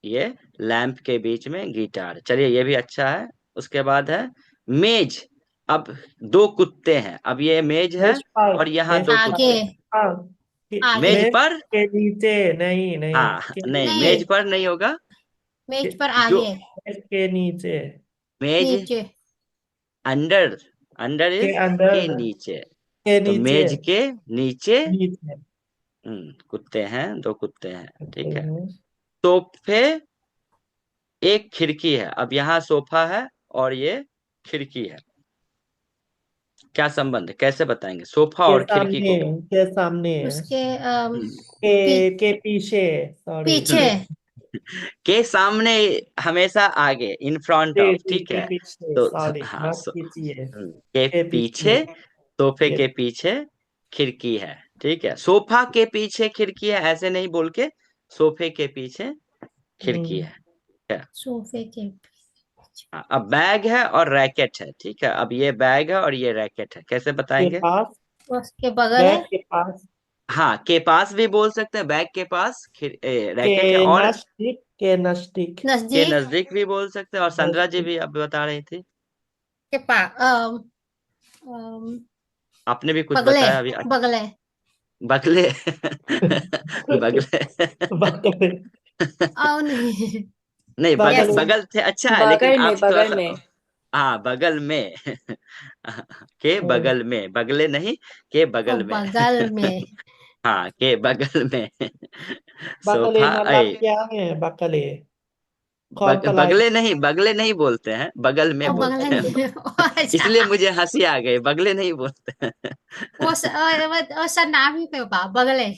ये लैंप के बीच में गिटार। चलिए ये भी अच्छा है। उसके बाद है मेज। अब दो कुत्ते हैं, अब ये मेज है बेस्ट पार्ट, और यहाँ बेस्ट दो आगे कुत्ते हैं। पार्ट, आगे मेज बेस्ट पर, के नीचे, नहीं नहीं, हाँ के नहीं, नीचे, मेज नहीं, पर नहीं होगा। मेज पर जो आगे बेस्ट के नीचे, मेज नीचे अंडर, अंडर के इज अंदर, के नीचे, के तो नीचे, मेज के नीचे नीचे। कुत्ते हैं, दो कुत्ते हैं। ठीक है। हम्म, सोफे, एक खिड़की है। अब यहाँ सोफा है और ये खिड़की है, क्या संबंध है, कैसे बताएंगे सोफा के और खिड़की सामने, को? के सामने, उसके हम्म, पी, के पीछे, सॉरी, पीछे के सामने, हमेशा आगे, इन फ्रंट जी ऑफ। जी, ठीक के है। पीछे, तो सॉरी, हाँ, माफ कीजिए, के के पीछे, पीछे, सोफे के, के पीछे खिड़की है। ठीक है, सोफा के पीछे खिड़की है ऐसे नहीं बोल के, सोफे के पीछे खिड़की हम्म, है। ठीक है। सोफे के हाँ, अब बैग है और रैकेट है। ठीक है, अब ये बैग है और ये रैकेट है, कैसे के बताएंगे? पास, उसके बगल बैग है के पास, हाँ, के पास भी बोल सकते हैं, बैग के पास के रैकेट है, और नजदीक, के नजदीक, के नजदीक नजदीक भी बोल सकते हैं। और संद्रा जी नजदीक, भी अब बता रही थी, के पास अम, आपने भी कुछ बगले बताया अभी। बगले बगले बगले बगल, और नहीं नहीं, बगल यस बगल, बगल थे, अच्छा है, लेकिन बगल आप में, थोड़ा बगल सा, में। हाँ बगल में के हम्म, बगल में, बगले नहीं, के और बगल में बगल में हाँ, के बगल में बगले सोफा, मतलब क्या है? बगले, कौन पलाई? बगले नहीं, बगले नहीं बोलते हैं, बगल में और बगल बोलते हैं। में इसलिए अच्छा मुझे हंसी आ गई, बगले नहीं बोलते हैं। वो सनामी पे बगले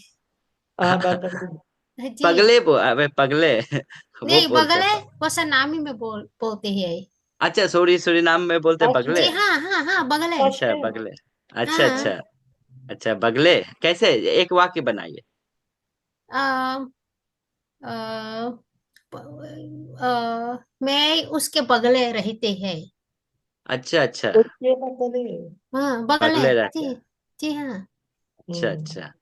बगले, जी पगले अबे पगले वो नहीं बोलते बगले हैं वो सनामी में बोलते हैं अच्छा, सॉरी सॉरी, नाम में बोलते हैं सच बगले। जी में, हाँ हाँ हाँ बगले सच अच्छा में। बगले, अच्छा हाँ अच्छा। अच्छा बगले, कैसे, एक वाक्य बनाइए। अ, अ, मैं उसके बगले रहते हैं अच्छा अच्छा, उसके बगले, हाँ बगले बगले रहते जी हैं। जी हाँ अच्छा हम्म, अच्छा,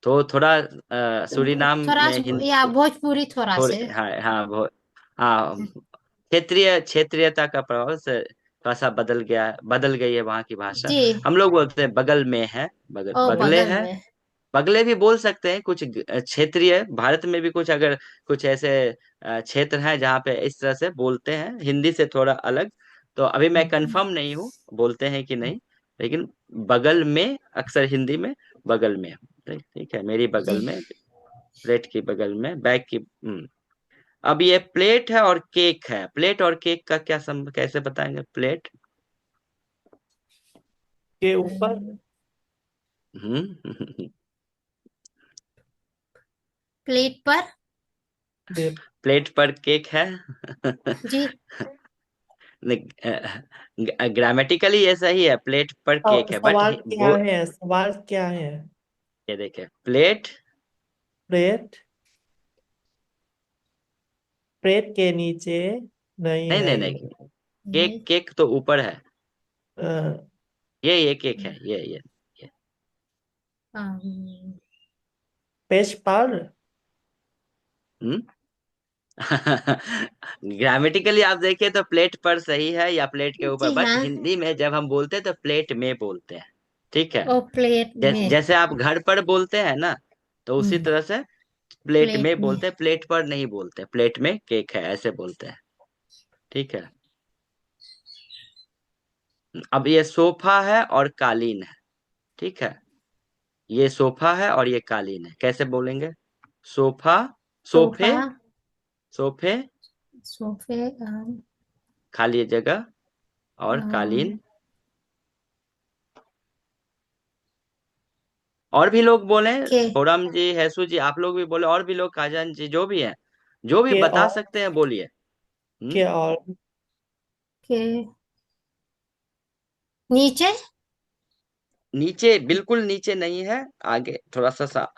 तो थोड़ा सूरीनाम थोड़ा में या हिंदी भोजपुरी थोड़ा थोड़े, से हाँ हाँ हाँ, क्षेत्रीय क्षेत्रीयता का प्रभाव से थोड़ा सा बदल गई है वहाँ की भाषा। जी हम लोग बोलते हैं बगल में है, ओ बगले बगल है। में बगले भी बोल सकते हैं, कुछ क्षेत्रीय भारत में भी कुछ, अगर कुछ ऐसे क्षेत्र हैं जहाँ पे इस तरह से बोलते हैं, हिंदी से थोड़ा अलग। तो अभी मैं कंफर्म नहीं हूँ बोलते हैं कि नहीं, लेकिन बगल में अक्सर हिंदी में बगल में। ठीक है, मेरी जी बगल में, प्लेट की बगल में, बैग की। अब ये प्लेट है और केक है, प्लेट और केक का क्या कैसे बताएंगे? प्लेट, के ऊपर, हम्म प्लेट पर दे, प्लेट पर केक है जी ग्रामेटिकली ये सही है, प्लेट पर केक है, बट सवाल क्या वो, है? सवाल क्या है? ये देखे प्लेट, प्लेट, प्लेट के नीचे, नहीं नहीं नहीं नहीं नहीं, नहीं, केक, केक तो ऊपर है, अ, ये केक है, ये। अम, पेज पर, हम्म ग्रामेटिकली आप देखिए तो प्लेट पर सही है या प्लेट के ऊपर, जी बट हाँ हिंदी में जब हम बोलते हैं तो प्लेट में बोलते हैं। ठीक है, ओ प्लेट में जैसे आप घर पर बोलते हैं ना, तो उसी तरह से प्लेट प्लेट में में बोलते हैं, प्लेट पर नहीं बोलते, प्लेट में केक है ऐसे बोलते हैं। ठीक है। अब ये सोफा है और कालीन है, ठीक है। ये सोफा है और ये कालीन है, कैसे बोलेंगे? सोफा, सोफे, सोफा, सोफे, सोफे, खाली जगह, और कालीन। अम, और भी लोग बोले, के फोरम जी, हैसू जी, आप लोग भी बोले, और भी लोग, काजन जी, जो भी है, जो भी के बता और सकते हैं बोलिए। के और के नीचे, नीचे, बिल्कुल नीचे नहीं है, आगे थोड़ा सा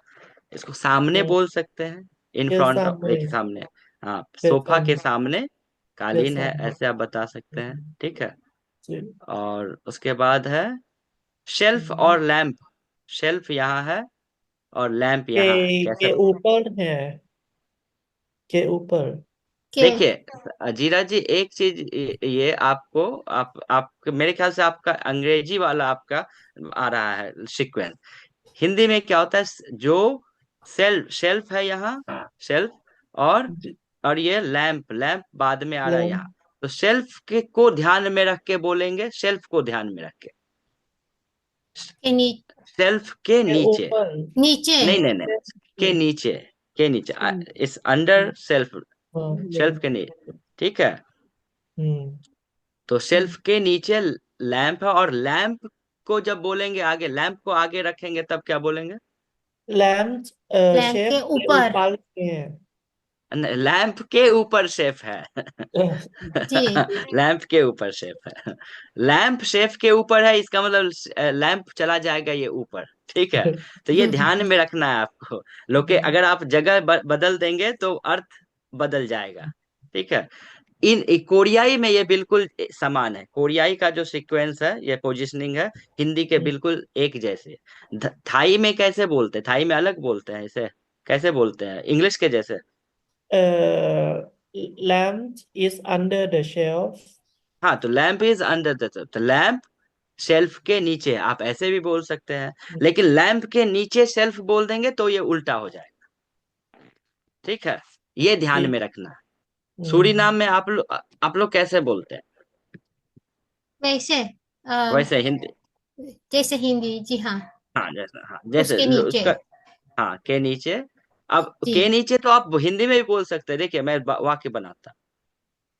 इसको सामने के, बोल सकते हैं। इन के फ्रंट ऑफ, सामने, देखिए सामने। हाँ, के सोफा के सामने, सामने के कालीन है, सामने। ऐसे आप बता सकते हैं, ठीक है। जी। और उसके बाद है शेल्फ और लैंप। शेल्फ यहाँ है और लैंप यहाँ है, कैसे? के ऊपर है, के ऊपर। के देखिए जीरा जी, एक चीज ये आपको, आप मेरे ख्याल से आपका अंग्रेजी वाला आपका आ रहा है सीक्वेंस। हिंदी में क्या होता है, जो सेल्फ, शेल्फ है यहाँ, शेल्फ, और जी, और ये लैंप, लैंप बाद में आ रहा है लैम्प यहाँ। तो शेल्फ के को ध्यान में रख के बोलेंगे, शेल्फ को ध्यान में रख के, के नी, शेल्फ के के नीचे। ऊपर। नीचे, नहीं नहीं नहीं, के नीचे, के नीचे, इस अंडर शेल्फ, हाँ। शेल्फ के नीचे, ठीक है। हम्म। तो शेल्फ के नीचे लैंप है, और लैंप को जब बोलेंगे आगे, लैंप को आगे रखेंगे तब क्या बोलेंगे? लैम्प लैंप शेफ के के ऊपर। ऊपर में है। लैंप के ऊपर शेफ है। जी, लैंप के ऊपर शेफ है। लैंप शेफ के ऊपर है, इसका मतलब लैंप चला जाएगा ये ऊपर, ठीक है। तो ये ध्यान में रखना है आपको। लोके अगर आप जगह बदल देंगे तो अर्थ बदल जाएगा, ठीक है। कोरियाई में ये बिल्कुल समान है। कोरियाई का जो सीक्वेंस है, ये पोजिशनिंग है, हिंदी के बिल्कुल एक जैसे। थाई में कैसे बोलते हैं? थाई में अलग बोलते हैं, इसे कैसे बोलते हैं इंग्लिश के जैसे? Lamp is under the shelf. हाँ, तो लैंप इज अंडर द, तो लैंप शेल्फ के नीचे, आप ऐसे भी बोल सकते हैं। लेकिन लैंप के नीचे शेल्फ बोल देंगे तो ये उल्टा हो जाएगा, ठीक है। ये ध्यान ठीक। में रखना। सूरीनाम में आप लोग कैसे बोलते हैं? वैसे वैसे हिंदी, जैसे हिंदी, जी हाँ, हाँ जैसे, हाँ जैसे उसके नीचे। उसका, हाँ के नीचे। अब जी, के नीचे तो आप हिंदी में भी बोल सकते हैं। देखिए मैं वाक्य बनाता,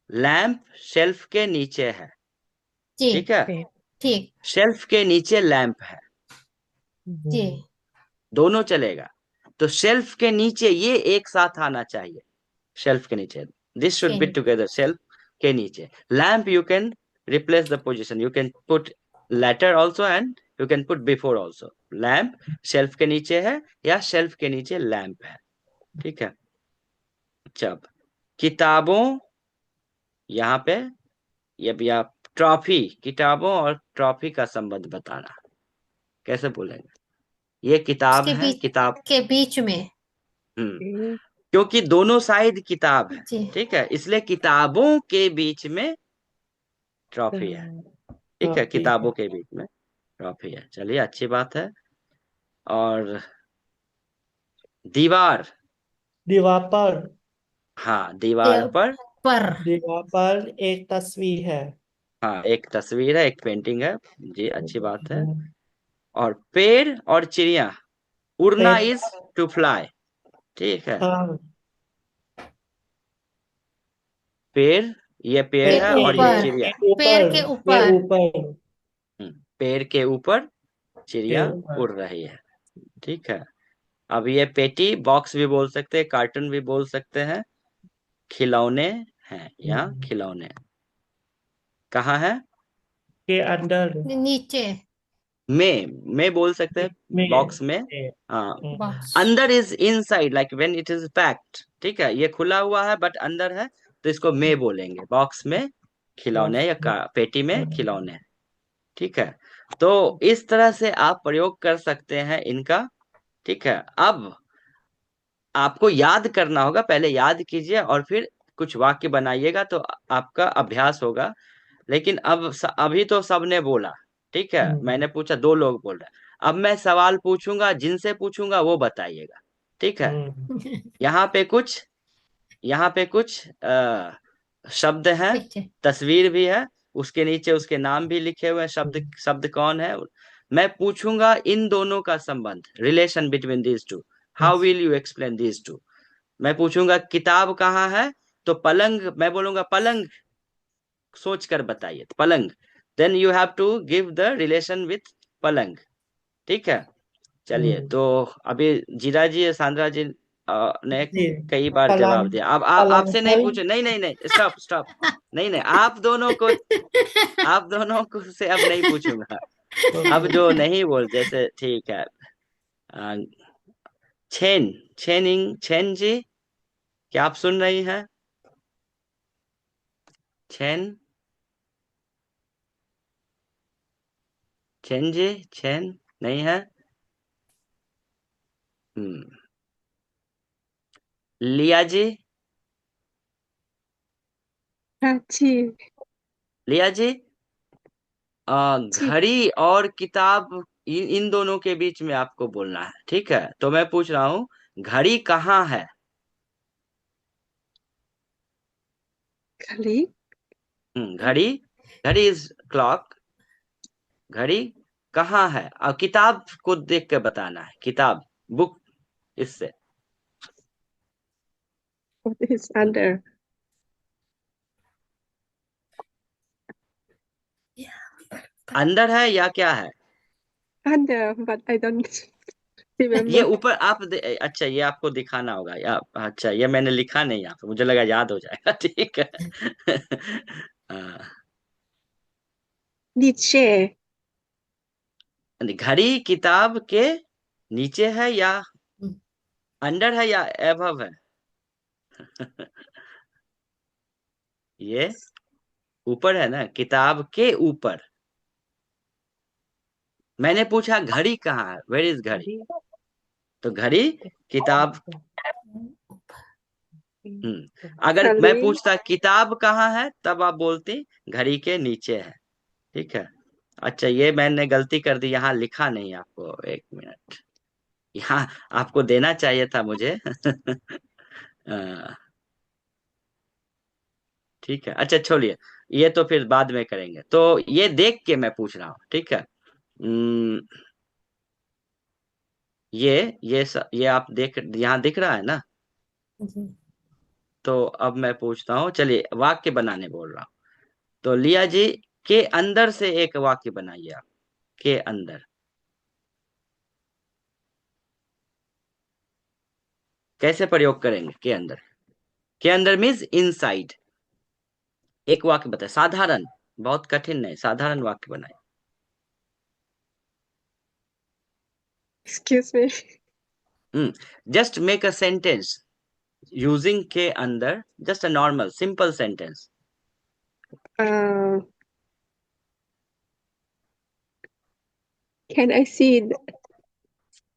लैंप शेल्फ के नीचे है, जी, ठीक है। ठीक, शेल्फ के नीचे लैंप है, जी, दोनों चलेगा। तो शेल्फ के नीचे ये एक साथ आना चाहिए, शेल्फ के नीचे, दिस शुड के बी नीचे, टुगेदर, शेल्फ के नीचे। Lamp you can replace the position, you can put later also and you can put before also. Lamp shelf के नीचे है या शेल्फ के नीचे लैंप है, ठीक है। जब किताबों, यहाँ पे ये भी आप, ट्रॉफी, किताबों और ट्रॉफी का संबंध बताना, कैसे बोलेंगे? ये किताब उसके है, बीच, किताब। के बीच में। क्योंकि दोनों साइड किताब है, जी, ठीक है, इसलिए किताबों के बीच में ट्रॉफी है, ठीक है। ठीक है। किताबों के बीच में ट्रॉफी है, चलिए अच्छी बात है। और दीवार, दीवार पर, हाँ के दीवार पर, पर। दीवार पर एक तस्वीर है। हाँ एक तस्वीर है, एक पेंटिंग है, जी अच्छी बात है। और पेड़ और चिड़िया, उड़ना पेड़, इज टू फ्लाई, ठीक है। हाँ, पेड़, ये पेड़ पेड़ के है के और ये ऊपर, चिड़िया है। पेड़ ऊपर, के के ऊपर। ऊपर, पेड़ के ऊपर के चिड़िया ऊपर। उड़ रही है, ठीक है। अब ये पेटी बॉक्स भी बोल सकते हैं, कार्टून भी बोल सकते हैं, खिलौने हैं, यहाँ खिलौने कहाँ है? के अंदर नीचे, में बोल सकते हैं, में, बॉक्स में। हाँ, बॉक्स। अंदर is inside, like when it is packed, ठीक है। ये खुला हुआ है बट अंदर है, तो इसको में बोलेंगे, बॉक्स में खिलौने, या पेटी में खिलौने, ठीक है। तो इस तरह से आप प्रयोग कर सकते हैं इनका, ठीक है। अब आपको याद करना होगा, पहले याद कीजिए और फिर कुछ वाक्य बनाइएगा, तो आपका अभ्यास होगा। लेकिन अब अभी तो सबने बोला, ठीक है, मैंने पूछा, दो लोग बोल रहे हैं। अब मैं सवाल पूछूंगा, जिनसे पूछूंगा वो बताइएगा, ठीक है। यहाँ पे कुछ, यहाँ पे कुछ शब्द हैं, पिक्चर। तस्वीर भी है, उसके नीचे उसके नाम भी लिखे हुए हैं, शब्द शब्द कौन है। मैं पूछूंगा इन दोनों का संबंध, relation between these two, how will you explain these two. मैं पूछूंगा किताब कहाँ है, तो पलंग, मैं बोलूंगा पलंग, सोच कर बताइए पलंग, then you have to give the relation with पलंग। ठीक है, चलिए। तो अभी जीरा जी, सांद्रा जी ने जी कई बार जवाब पलंग दिया। अब आप, पलंग आपसे नहीं फल पूछे, नहीं नहीं नहीं, स्टॉप स्टॉप, नहीं नहीं, आप दोनों को से अब नहीं पूछूंगा। अब जो नहीं बोल, जैसे ठीक है, अ, छेन, छेनिंग, छेन जी, क्या आप सुन रही हैं? छेन, छेन जी, छेन नहीं है। हम्म, लिया जी, हाँ जी लिया जी, जी घड़ी और किताब, इन दोनों के बीच में आपको बोलना है, ठीक है। तो मैं पूछ रहा हूँ, घड़ी कहाँ है? घड़ी घड़ी, घड़ी इज क्लॉक, घड़ी कहाँ है, और किताब को देख के बताना है, किताब, बुक, इससे। what is under अंदर है या क्या है? under but I don't ये remember. ऊपर आप अच्छा, ये आपको दिखाना होगा, या अच्छा, ये मैंने लिखा नहीं यहाँ पे, मुझे लगा याद हो जाएगा। ठीक है। हाँ, नीचे घड़ी किताब के नीचे है या अंडर है या एबव है? ये ऊपर है ना, किताब के ऊपर। मैंने पूछा घड़ी कहाँ है, वेयर इज घड़ी, तो घड़ी किताब। अगर मैं घड़ी पूछता किताब कहाँ है, तब आप बोलती घड़ी के नीचे है। ठीक है। अच्छा, ये मैंने गलती कर दी, यहाँ लिखा नहीं आपको, एक मिनट, यहाँ आपको देना चाहिए था मुझे। अ, ठीक है, अच्छा छोड़िए, ये तो फिर बाद में करेंगे। तो ये देख के मैं पूछ रहा हूँ, ठीक है। हम्म, ये आप देख, यहाँ दिख रहा है ना। तो अब मैं पूछता हूँ, चलिए वाक्य बनाने बोल रहा हूँ। तो लिया जी, के अंदर से एक वाक्य बनाइए आप, के अंदर। कैसे प्रयोग करेंगे के अंदर? के अंदर मीन्स इनसाइड। एक वाक्य बताए, साधारण, बहुत कठिन नहीं, साधारण वाक्य बनाए। excuse me. Just make a sentence using के अंदर, just a normal simple sentence. Uh, can I see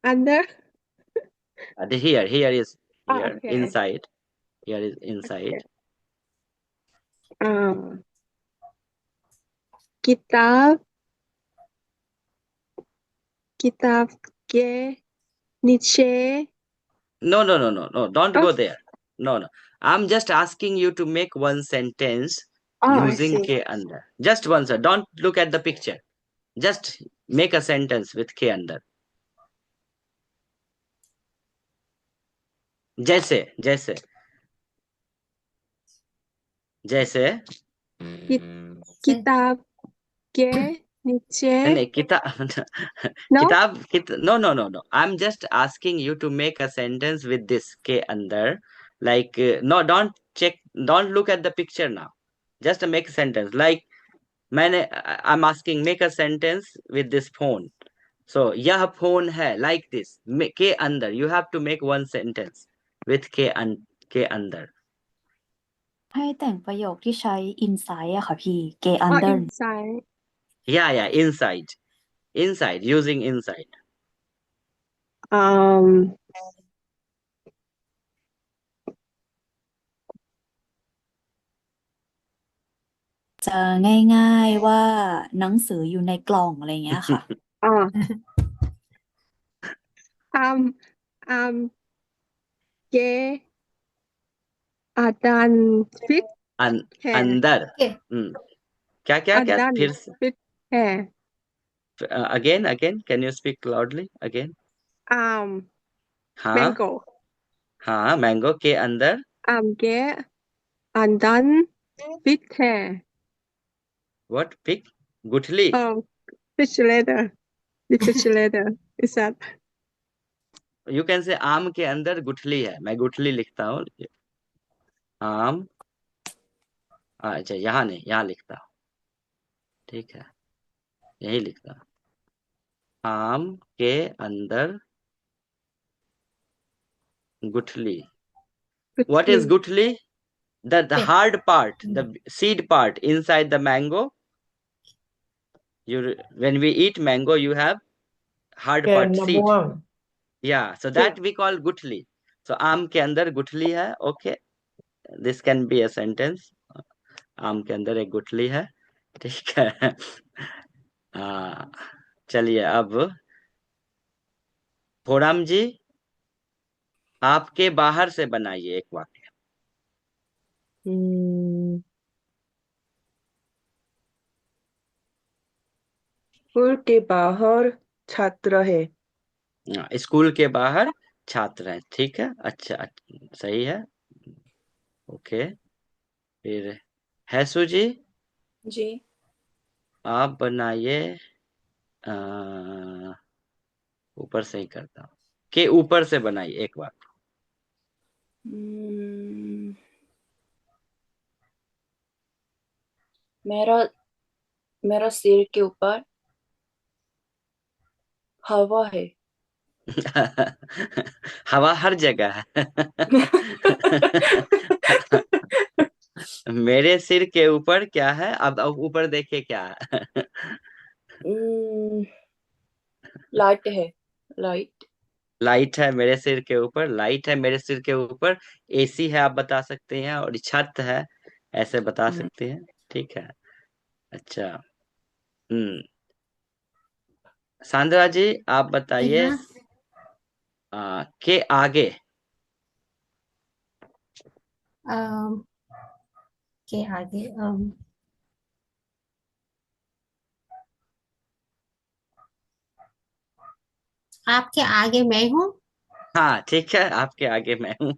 under? Here is, Oh, here okay. inside, here is Okay. inside. किताब किताब के नीचे. No, don't Oh, go there. No, I'm just asking you to make one sentence I using see. के अंदर, just one sir, don't look at the picture, just make a sentence with के अंदर। जैसे जैसे जैसे किताब के नीचे. नहीं, किताब, No? किताब, no, I'm just asking you to make a sentence with this के अंदर, like no, don't check, don't look at the picture now, just make a sentence like, मैंने, I'm asking make a sentence with this phone, so यह phone है, like this, के अंदर, you have to make one sentence with के अंदर। ให้แต่งประโยคที่ใช้ inside อะค่ะพี่ gay Oh, under inside. yeah, inside, using inside. Um, จะง่ายๆว่าหนังสืออยู่ในกล่องอะไรอย่างเงี้ยค่ะ oh, um, um, के done fit can. अंदर, Okay. क्या क्या क्या Andan फिर से with hair. Again can you speak loudly again? हाँ Mango. हाँ, मैंगो के अंदर Ge Andan with hair. What? Pick? गुठली? Oh, refrigerator. Refrigerator. Is that? You can say आम के अंदर गुठली है, मैं गुठली लिखता हूँ। आम, अच्छा यहाँ नहीं, यहाँ लिखता हूँ, ठीक है, यही लिखता हूँ। आम के अंदर गुठली। What is Guthrie. गुठली? The पे hard part, the seed part inside the mango. When we eat mango, you have แก hard น part มะ seed. ม่วง Yeah, so that we call गुठली. So आम के अंदर गुठली है. Okay, this can be a sentence. आम के अंदर एक गुठली है, ठीक है। चलिए अब फोड़ाम जी, आपके बाहर से बनाइए एक वाक्य। स्कूल के बाहर छात्र है। स्कूल के बाहर छात्र हैं, ठीक है, अच्छा, सही है। ओके, फिर हैसू जी, जी। आप बनाइए, ऊपर से ही करता हूँ, के ऊपर से बनाइए एक बार। हम्म, मेरा मेरा सिर के ऊपर हवा है। हवा हर जगह है। मेरे सिर के ऊपर क्या है? अब ऊपर देखिए क्या है। लाइट है। लाइट। लाइट है मेरे सिर के ऊपर, लाइट है मेरे सिर के ऊपर, एसी है आप बता सकते हैं, और छत है, ऐसे बता सकते हैं, ठीक है। अच्छा, सांद्रा जी आप जी बताइए, हाँ। के आगे। अम, के आगे आपके आगे मैं हूँ। हाँ ठीक है, आपके आगे मैं हूँ।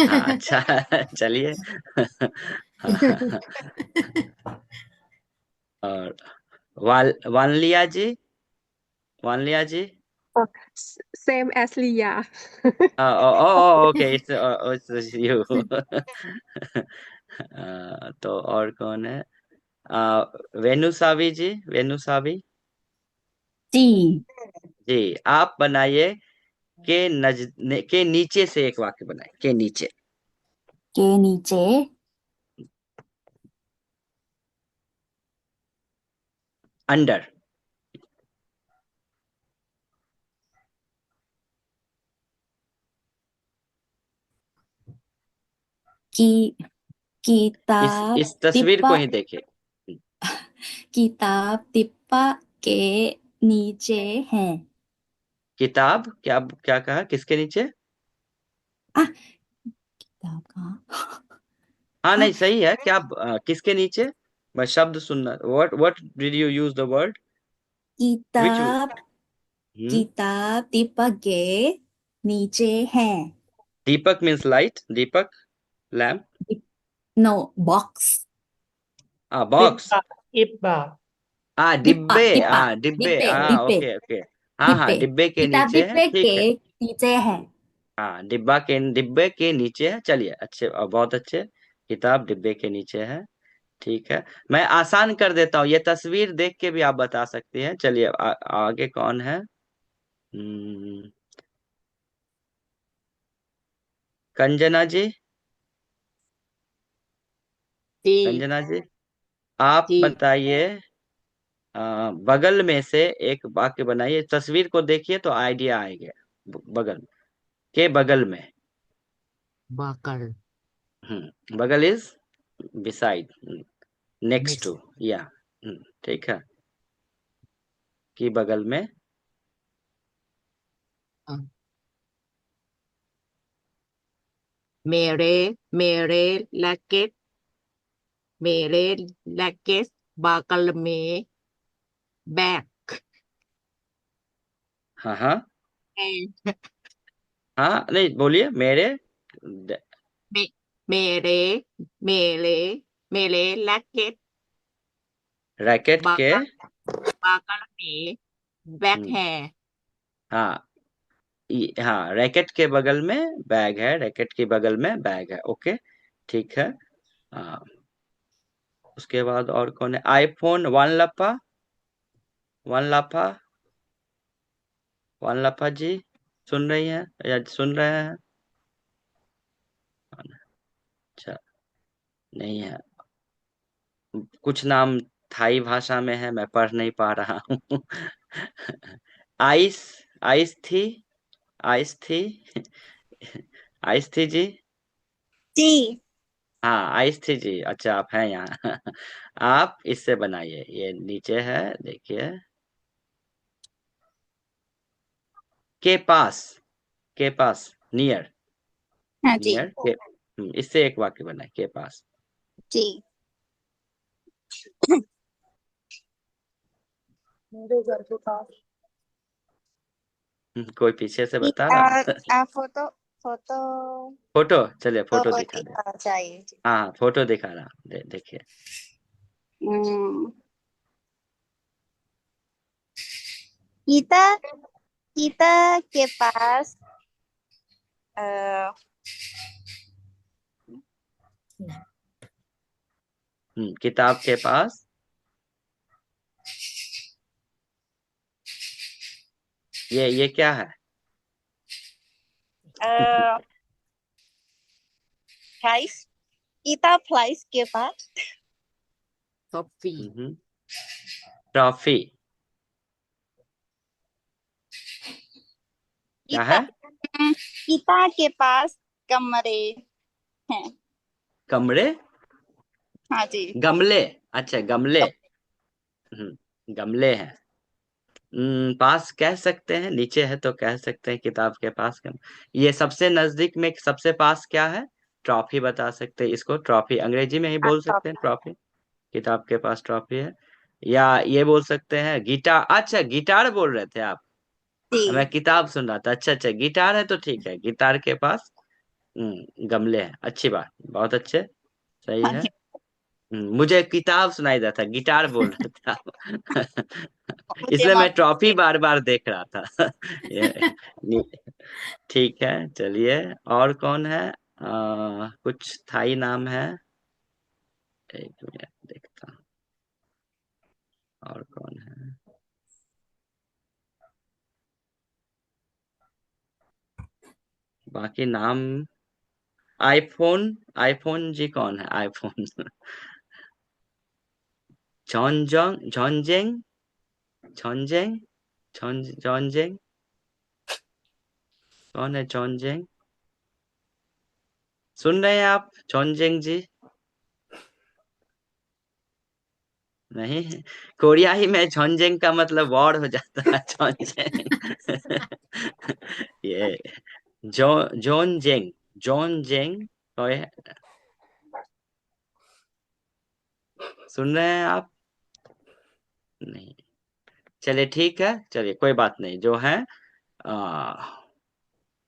हाँ अच्छा, चलिए। और वानलिया जी, वानलिया जी। Oh, same as Leah. Okay, it's you। तो और कौन है? वेनुसावी जी, वेनुसावी जी जी, आप बनाइए के नीचे से एक वाक्य बनाए, के नीचे। के नीचे अंडर। की इस किताब इस तस्वीर को टिप्पा ही देखिए। किताब टिप्पा के नीचे है। किताब क्या क्या कहा, किसके नीचे? आ किताब कहाँ हाँ आ, नहीं, सही है, क्या किसके नीचे? मैं शब्द सुनना, what did you use the word? Which? किताब किताब टिप्पा के नीचे है। दीपक मीन्स लाइट, दीपक, लैम्प। No box box. इब्बा इब्बा डिब्बा डिब्बे, डिब्बा डिब्बे, डिब्बे डिब्बे ओके ओके। हाँ हाँ, डिब्बे डिब्बे के किताब नीचे है, डिब्बे ठीक के है। नीचे है। हाँ, डिब्बे के नीचे है, चलिए, अच्छे, बहुत अच्छे। किताब डिब्बे के नीचे है, ठीक है। मैं आसान कर देता हूँ, ये तस्वीर देख के भी आप बता सकते हैं। चलिए आगे कौन है? कंजना जी, जी कंजना जी आप जी बताइए, बगल में से एक वाक्य बनाइए, तस्वीर को देखिए तो आइडिया आएगा। बगल, के बगल में। बकल बगल is beside, next next to, या ठीक है, की बगल में। मेरे मेरे लैकेट मेरे लैकेट बगल में बैग हाँ हाँ है। हाँ, नहीं बोलिए। मे, मेरे मेरे मेरे रैकेट रैकेट के। बगल बगल में बैग हम्म, है। हाँ हाँ, रैकेट के बगल में बैग है, रैकेट के बगल में बैग है। ओके, ठीक है। हाँ, उसके बाद और कौन है? आईफोन वन लपा, वन लाफा, वन लाफा जी, सुन रही हैं या सुन रहे हैं? अच्छा, नहीं है। कुछ नाम थाई भाषा में है, मैं पढ़ नहीं पा रहा हूँ। आइस, आइस थी, आइस थी, आइस थी जी। जी। हाँ, आइस थी जी। अच्छा, आप हैं यहाँ। आप इससे बनाइए, ये नीचे है, देखिए। के पास, के पास, नियर, हाँ जी। नियर के। इससे एक वाक्य बनाए, के पास। जी। मेरे घर के पास। कोई पीछे से बता रहा। फोटो फोटो फोटो, चलिए तो फोटो दिखा दे। दिखाना चाहिए जी। हाँ, फोटो दिखा रहा, देखिए। हम्म, गीता गीता के पास अ, किताब के पास। ये क्या है? फ्लाइस गीता फ्लाइस के पास टॉफी ट्रॉफी। क्या गीता है? गीता के पास कमरे हैं। कमरे, हाँ जी। गमले। अच्छा, गमले। गमले हैं। पास कह सकते हैं, नीचे है तो कह सकते हैं किताब के पास। ये सबसे नजदीक में सबसे पास क्या है? ट्रॉफी बता सकते हैं इसको, ट्रॉफी अंग्रेजी में ही बोल सकते हैं, ट्रॉफी। किताब के पास ट्रॉफी है। या ये बोल सकते हैं गिटार। अच्छा, गिटार बोल रहे थे आप, मैं जी। किताब सुन रहा था। अच्छा अच्छा, गिटार है तो ठीक है, गिटार के पास गमले हैं। अच्छी बात, बहुत अच्छे, सही हाँ है। जी। मुझे किताब सुनाई देता था, गिटार बोल रहे थे आप। मुझे इसलिए मैं माफ ट्रॉफी कीजिए। बार बार देख रहा था। ये ठीक है, चलिए। और कौन है? कुछ थाई नाम है, एक मिनट देखता हूँ। और कौन है? बाकी नाम। आईफोन, आईफोन जी कौन है? आईफोन। झॉनजोंग, झॉनजेंग, झॉनजेंग, झॉनजेंग, कौन है झॉनजेंग? सुन रहे हैं आप झॉनजेंग जी? नहीं, कोरियाई में झॉनजेंग का मतलब वॉर हो जाता है। झॉनजेंग। ये जॉन जेंग, जॉन जेंग कोई है? सुन रहे हैं आप? नहीं, चलिए ठीक है, चलिए कोई बात नहीं, जो है। आ,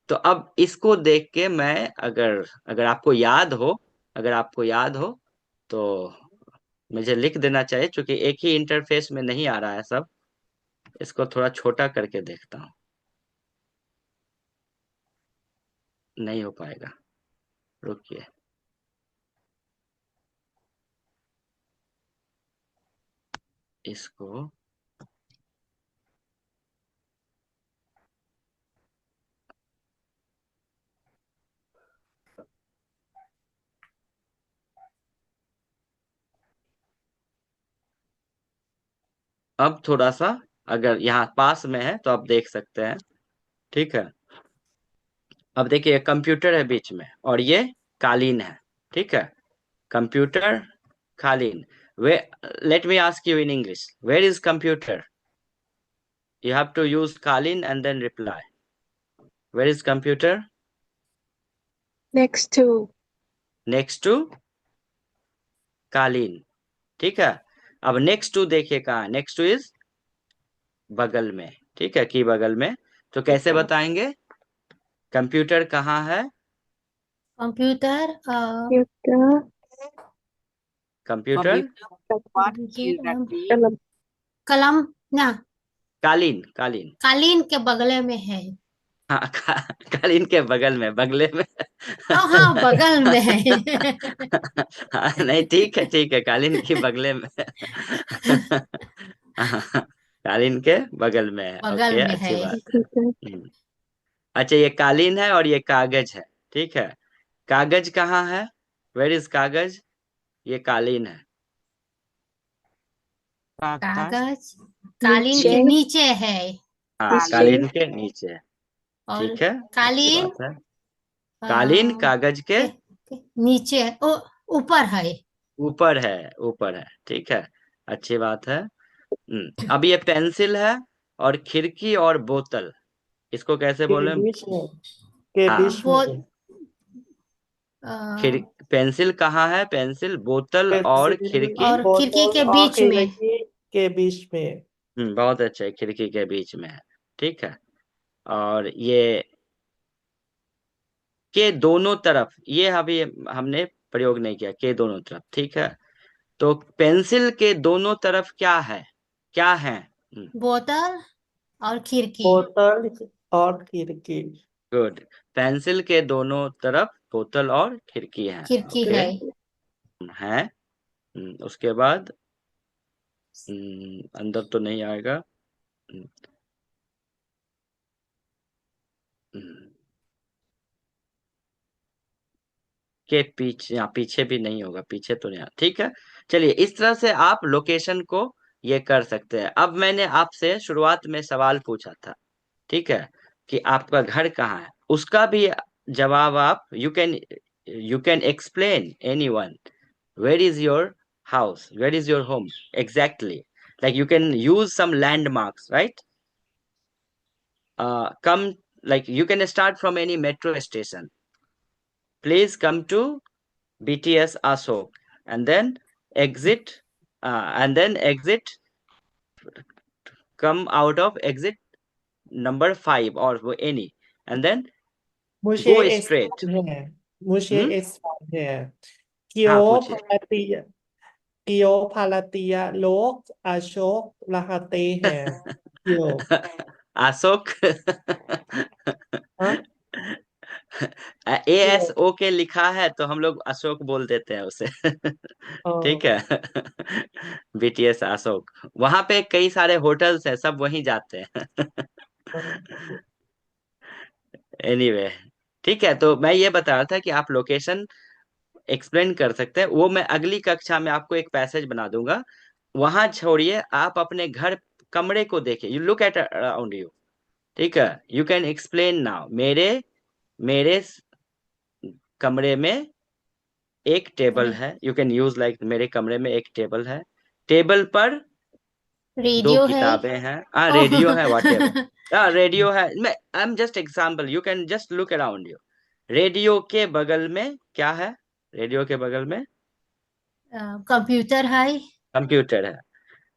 तो अब इसको देख के मैं, अगर अगर आपको याद हो, अगर आपको याद हो तो मुझे लिख देना चाहिए, क्योंकि एक ही इंटरफेस में नहीं आ रहा है सब। इसको थोड़ा छोटा करके देखता हूँ, नहीं हो पाएगा, रुकिए। इसको अब थोड़ा सा, अगर यहाँ पास में है तो आप देख सकते हैं, ठीक है। अब देखिए, कंप्यूटर है बीच में और ये कालीन है, ठीक है। कंप्यूटर, कालीन। Way let me ask you in English, where is computer? You have to use Kalin and then reply. Where is computer? Next to. Next to Kalin. ठीक है। अब नेक्स्ट टू देखिए कहाँ, नेक्स्ट टू इज बगल में, ठीक है, की बगल में। तो कैसे बताएंगे कंप्यूटर कहाँ है? Computer computer, computer What is that be? kalam, कलम ना, कालीन, कालीन। कालीन के बगले में है। हाँ, कालीन के बगल में, बगले में। हाँ, बगल में है। हाँ, नहीं, ठीक है, कालीन के बगले में। हाँ, कालीन के बगल में है। बगल ओके, में अच्छी है। बात है। computer, अच्छा, ये कालीन है और ये कागज है, ठीक है। कागज कहाँ है? वेयर इज कागज? ये कालीन है। कागज कागज कालीन के नीचे, नीचे है। हाँ, नीचे, कालीन के नीचे है, और ठीक है, अच्छी कालीन बात है। कालीन कागज के के नीचे है, ऊपर है। ऊपर है, ऊपर है, ठीक है, अच्छी बात है। अब ये पेंसिल है और खिड़की और बोतल, इसको कैसे के बोले? बीच में के हाँ, बीच वो में खिड़ पेंसिल कहाँ है? पेंसिल, बोतल और पेंसिल खिड़की। और खिड़की बोतल के और बीच में। खिड़की के बीच में। बहुत अच्छा है, खिड़की के बीच में है, ठीक है। और ये के दोनों तरफ, ये अभी हमने प्रयोग नहीं किया, के दोनों तरफ, ठीक है। तो पेंसिल के दोनों तरफ क्या है? क्या है? बोतल और खिड़की। बोतल और खिड़की। गुड। पेंसिल के दोनों तरफ बोतल और खिड़की है। खिड़की ओके, है। है। उसके बाद अंदर तो नहीं आएगा। हम्म, हम्म, के पीछे, या पीछे भी नहीं होगा, पीछे तो नहीं आ, ठीक है। चलिए, इस तरह से आप लोकेशन को ये कर सकते हैं। अब मैंने आपसे शुरुआत में सवाल पूछा था, ठीक है, कि आपका घर कहाँ है, उसका भी जवाब आप you can explain anyone, where is your house, where is your home exactly, like you can use some landmarks, right? Come, like you can start from any metro station. Please come to BTS Ashok, and then exit, and then come out of exit number 5 or any, and then मुझे go एक straight. सवाल है। मुझे हम्म एक सवाल है। हाँ, क्यों पूछिए। भारतीय क्यों भारतीय लोग अशोक रहते हैं? क्यों? अशोक। हाँ? क्यों? ASO के लिखा है तो हम लोग अशोक बोल देते हैं उसे। ठीक हाँ, है। BTS अशोक, वहां पे कई सारे होटल्स हैं, सब वहीं जाते हैं। हाँ, एनीवे, ठीक है, तो मैं ये बता रहा था कि आप लोकेशन एक्सप्लेन कर सकते हैं, वो मैं अगली कक्षा में आपको एक पैसेज बना दूंगा। वहां छोड़िए, आप अपने घर कमरे को देखिए, you look at around you, ठीक है, यू कैन एक्सप्लेन नाउ। मेरे मेरे कमरे में एक टेबल है, यू कैन यूज लाइक मेरे कमरे में एक टेबल है, टेबल पर दो रेडियो है। किताबें हैं, हाँ, ओह। रेडियो है, वॉट एवर। हाँ, रेडियो है, मैं I am just example, you can just look around you. Radio के बगल में क्या है? रेडियो के बगल में कंप्यूटर है। कंप्यूटर है।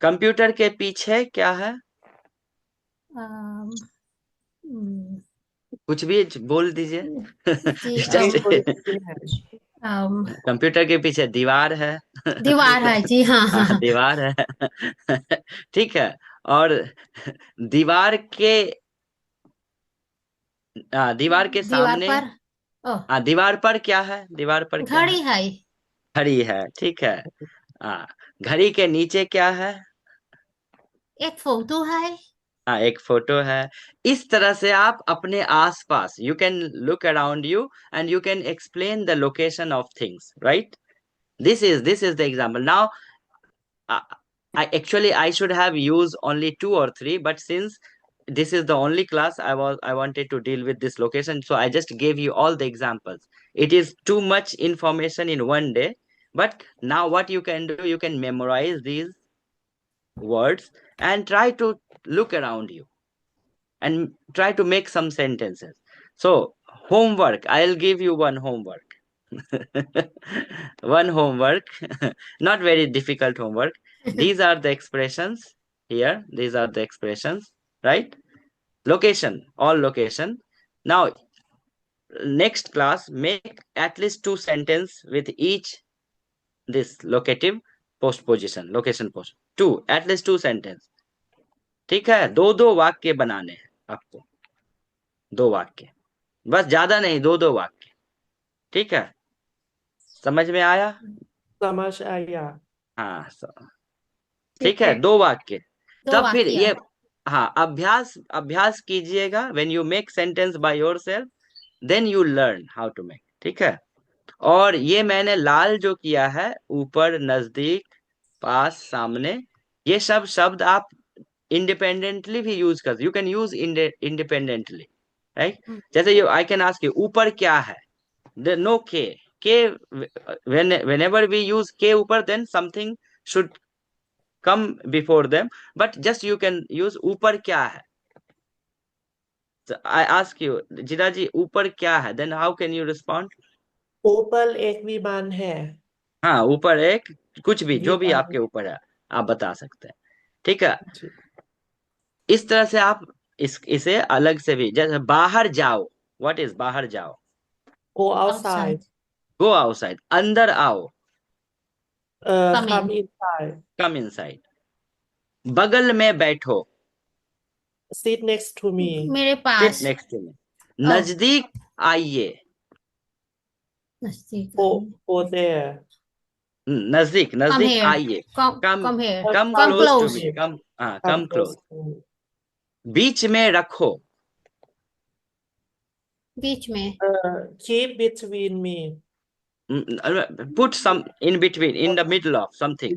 कंप्यूटर के पीछे क्या है? अम, हम्म, कुछ भी बोल दीजिए। जी एक जैसे कुर्सी है। कंप्यूटर के पीछे दीवार है। दीवार है जी, हाँ हाँ हाँ, हाँ। दीवार है। ठीक है। और दीवार के दीवार के दीवार सामने, पर दीवार पर क्या है? दीवार पर क्या है? घड़ी है। घड़ी है, ठीक है। हाँ, घड़ी के नीचे क्या है? एक फोटो है। हाँ, एक फोटो है। इस तरह से आप अपने आसपास, you can look around you and you can explain the location of things, right? This is the example. Now, I, I should have used only 2 or 3, but since this is the only class I wanted to deal with this location, so I just gave you all the examples. It is too much information in one day, but now what you can do, you can memorize these words and try to look around you and try to make some sentences. So, homework, I'll give you one homework. One homework, not very difficult homework. These are the expressions here. These are the expressions, right? Location, all location. Now, next class, make at least 2 sentence with each this locative postposition, location post. 2, at least 2 sentence. ठीक है, 2 वाक्य बनाने हैं आपको, 2 वाक्य, बस ज्यादा नहीं, 2 वाक्य। ठीक है, समझ में आया? समझ आया। हाँ, ठीक है, 2 वाक्य। दो तब फिर वाक्य। ये, हाँ, अभ्यास कीजिएगा। When you make sentence by yourself, then you learn how to make. ठीक है, और ये मैंने लाल जो किया है, ऊपर, नजदीक, पास, सामने, ये सब शब्द आप इंडिपेंडेंटली भी यूज कर, you can use independently, right? जैसे you, I can ask you, ऊपर क्या है, नो के, whenever we use के ऊपर, then something should come before them, but just you can use ऊपर क्या है। So I ask you, जिदा जी, ऊपर क्या है, then how can you respond? ऊपर एक विमान है। हाँ, ऊपर एक, कुछ भी, जो भी विमान। आपके ऊपर है, आप बता सकते हैं। ठीक है, जी। इस तरह से आप इसे अलग से भी, जैसे बाहर जाओ, व्हाट इज बाहर जाओ? Go outside. गो आउटसाइड, अंदर आओ, Come Come in. inside. Come inside, बगल में बैठो, Sit next to me. मेरे सिट पास। नेक्स्ट टू मी, नजदीक आइए, नजदीक Go there. नजदीक Come नजदीक here. आइए, Come come here. Come Come close to close. Me, come, हाँ, Come come close, close to me. बीच में रखो, बीच में। Keep between me. put some in between, in the middle of something.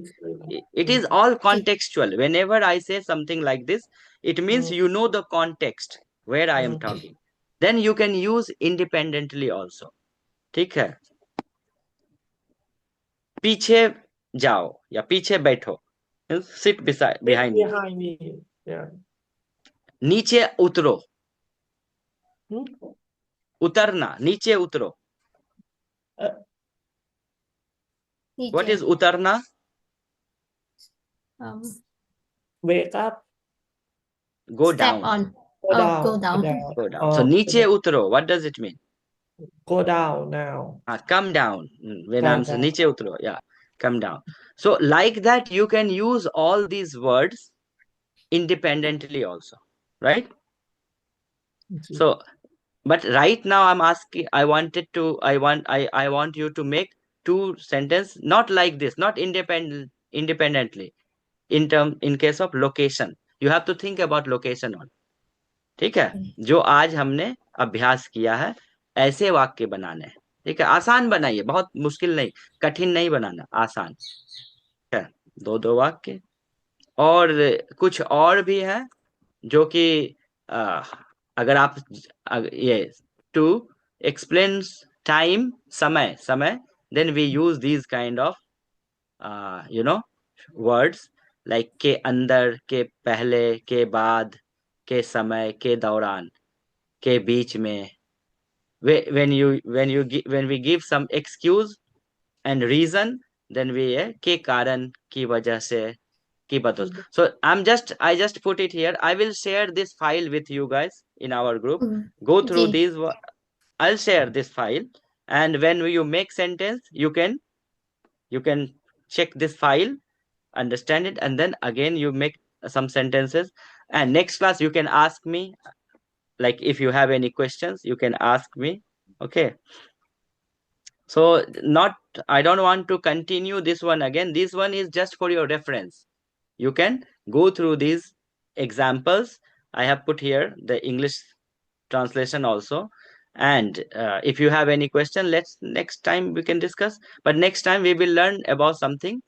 It is all contextual. Whenever I say something like this, it means you know the context where I am talking. Then you can use independently also. ठीक है, पीछे जाओ या पीछे बैठो, sit beside, behind me. Behind me. Yeah. नीचे उतरो, Hmm? उतरना, नीचे उतरो, what नीचे। is उतरना? Wake up. Go Step down, on. Go Oh, down. go down. go down. So Oh, नीचे उतरो, what does it mean? go down now. Come down. When Come I'm saying down. niche utro, yeah, come down. So like that, you can use all these words independently also, right? So, but right now I'm asking, I want you to make 2 sentence, not like this, not independently. In case of location, you have to think about location on. ठीक है, जो आज हमने अभ्यास किया है, ऐसे वाक्य बनाने हैं। ठीक है, आसान बनाइए, बहुत मुश्किल नहीं, कठिन नहीं बनाना, आसान। ठीक है, 2 वाक्य, और कुछ और भी है जो कि अगर आप ये टू एक्सप्लेन टाइम, समय, then we use these kind of words, like के अंदर, के पहले, के बाद, के समय, के दौरान, के बीच में, when we give some excuse and reason, then we के कारण, की वजह से, की वजह से. So I just put it here. I will share this file with you guys in our group. Go through ji. these. I'll share this file, and when you make sentence, you can check this file, understand it, and then again you make some sentences. And next class you can ask me, like if you have any questions, you can ask me. Okay, so I don't want to continue this one again. This one is just for your reference. You can go through these examples. I have put here the English translation also. And if you have any question, next time we can discuss. But next time we will learn about something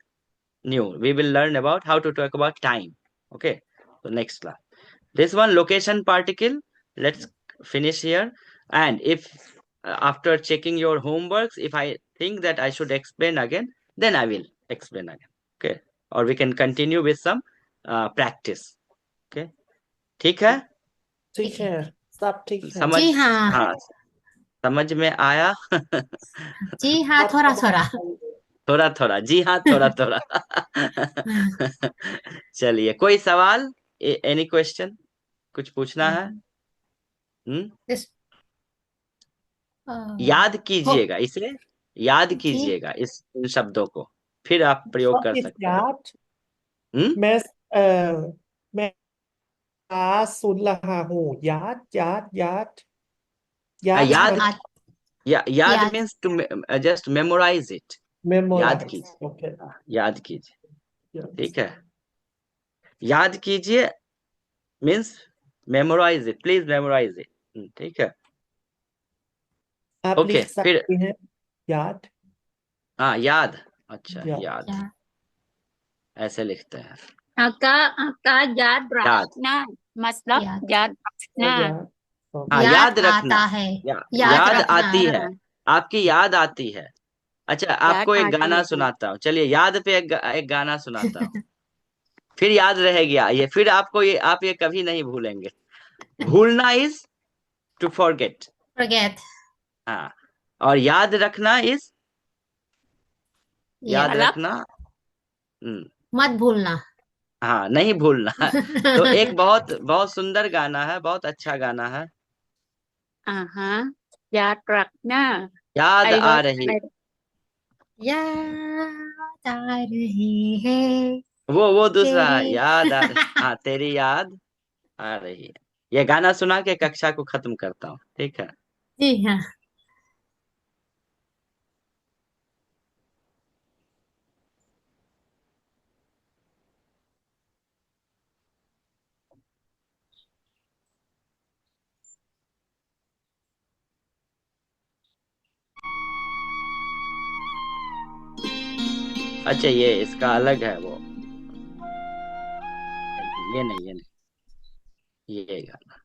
new. We will learn about how to talk about time. Okay, so next class. This one, location particle, let's finish here. And if after checking your homeworks, if I think that I should explain again, then I will explain again. Okay, or we can continue with some practice. Okay, ठीक है, ठीक है, सब ठीक है। समझ, जी हाँ। हाँ, समझ में आया? जी हाँ, थोड़ा थोड़ा। थोड़ा थोड़ा, जी हाँ, थोड़ा थोड़ा। चलिए, कोई सवाल? Any question? कुछ पूछना है? हम्म इस याद हो कीजिएगा इसे, याद जी कीजिएगा इन शब्दों को, फिर आप प्रयोग what कर is सकते हैं। याद? हम्म मैं मैं आज सुन रहा हूँ। याद याद याद याद याद याद, मतलब याद याद means to just memorize it. याद मेमोराइज। कीजिए, ओके। याद कीजिए। यस। ठीक है, याद कीजिए means memorize it, please memorize it. ठीक है, आप ओके लिख फिर। सकते हैं याद। हाँ, याद, अच्छा याद। याद, याद ऐसे लिखते हैं। का याद याद, रखना मतलब याद याद रखना। याद। हाँ, ओके। याद याद रखना। आता है, याद याद रखना। आती है, हाँ, आपकी याद आती है। अच्छा, याद आपको एक आती गाना है। सुनाता हूँ, चलिए याद पे एक गाना सुनाता हूँ, फिर याद रहेगा ये, फिर आपको ये, आप ये कभी नहीं भूलेंगे। भूलना इज टू फॉरगेट। forget हाँ, और याद रखना इज, याद याद मतलब रखना। हम्म, मत भूलना। हाँ, नहीं भूलना। तो एक बहुत बहुत सुंदर गाना है, बहुत अच्छा गाना है। हाँ, याद रखना। याद I आ was रही, याद आ रही है वो दूसरा है, तेरी। याद आ रही, हाँ, तेरी याद आ रही है। ये गाना सुना के कक्षा को खत्म करता हूँ, ठीक है। जी हाँ। अच्छा, ये इसका अलग है वो, ये नहीं, ये नहीं, ये गाना,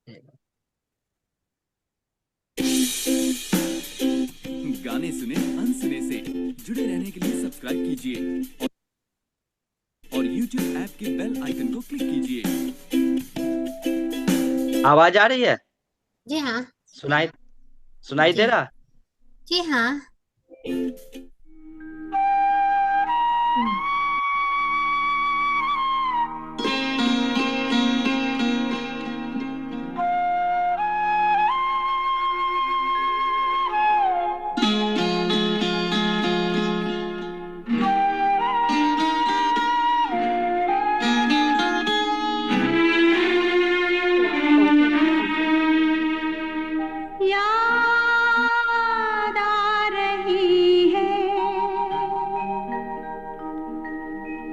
ये गाना। गाने सुने अनसुने से जुड़े रहने के लिए सब्सक्राइब कीजिए और YouTube ऐप के बेल आइकन को क्लिक कीजिए। आवाज आ रही है? जी हाँ। सुनाई सुनाई दे जी रहा? जी हाँ। याद आ रही है,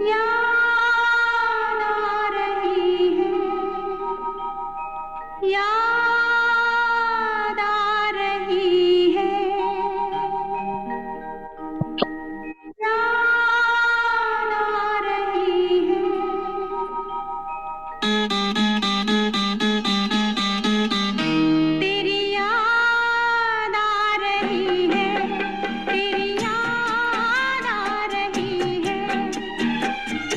याद आ रही है, याद आ रही है, याद आ रही है। तेरी याद आ रही है, तेरी याद आ रही है,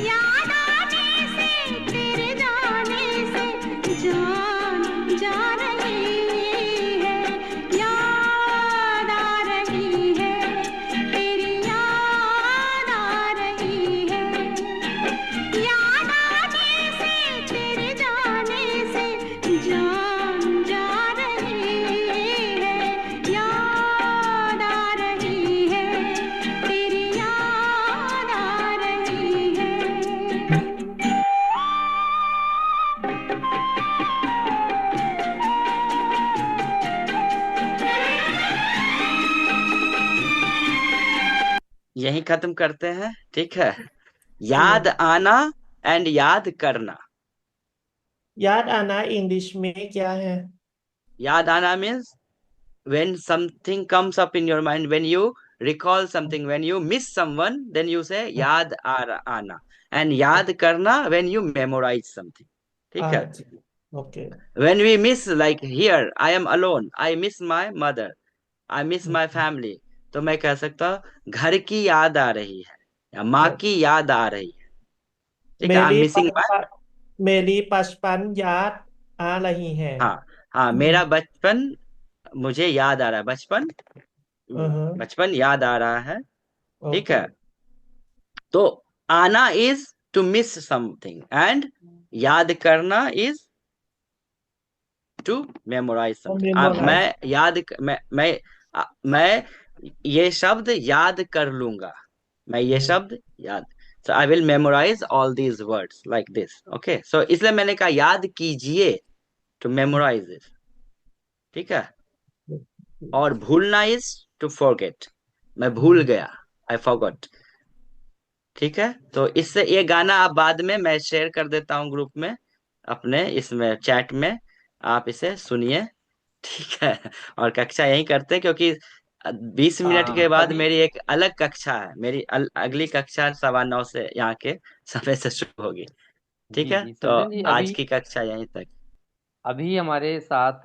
याद आने से तेरे जाने से जान जा रही है, याद आ रही है, तेरी याद आ रही है, याद आने से तेरे जाने से जान जा रही है, याद आ रही है, तेरी याद आ रही है। यही खत्म करते हैं, ठीक है। याद आना एंड याद करना। याद आना इंग्लिश में क्या है? याद आना means when something comes up in your mind, when you recall something, when you miss someone, then you say याद आना। and याद करना when you memorize something, ठीक है। जी। Okay. when we miss, like here I am alone, I miss my mother, I miss my family, तो मैं कह सकता हूँ घर की याद आ रही है, या माँ की याद आ रही है, ठीक है। आई एम मेरी मिसिंग माय, बचपन मेरी बचपन याद आ रही है। हाँ हाँ, मेरा बचपन मुझे याद आ रहा है, बचपन बचपन याद आ रहा है, ठीक ओके है। तो आना is to miss something and याद करना is to memorize something. Memorize मैं ये शब्द याद कर लूंगा, मैं ये शब्द याद, so I will memorize all these words like this, okay, so इसलिए मैंने कहा याद कीजिए, to memorize this, ठीक है। और भूलना is to forget, मैं भूल गया, I forgot, ठीक है। तो इससे ये गाना आप बाद में मैं शेयर कर देता हूँ ग्रुप में अपने, इसमें चैट में, आप इसे सुनिए, ठीक है। और कक्षा यही करते हैं, क्योंकि 20 मिनट के बाद अभी मेरी एक अलग कक्षा है, मेरी अगली कक्षा 9:15 से यहाँ के समय से शुरू होगी, ठीक जी है। जी तो सज्जन जी, आज अभी की कक्षा यहीं तक। अभी हमारे साथ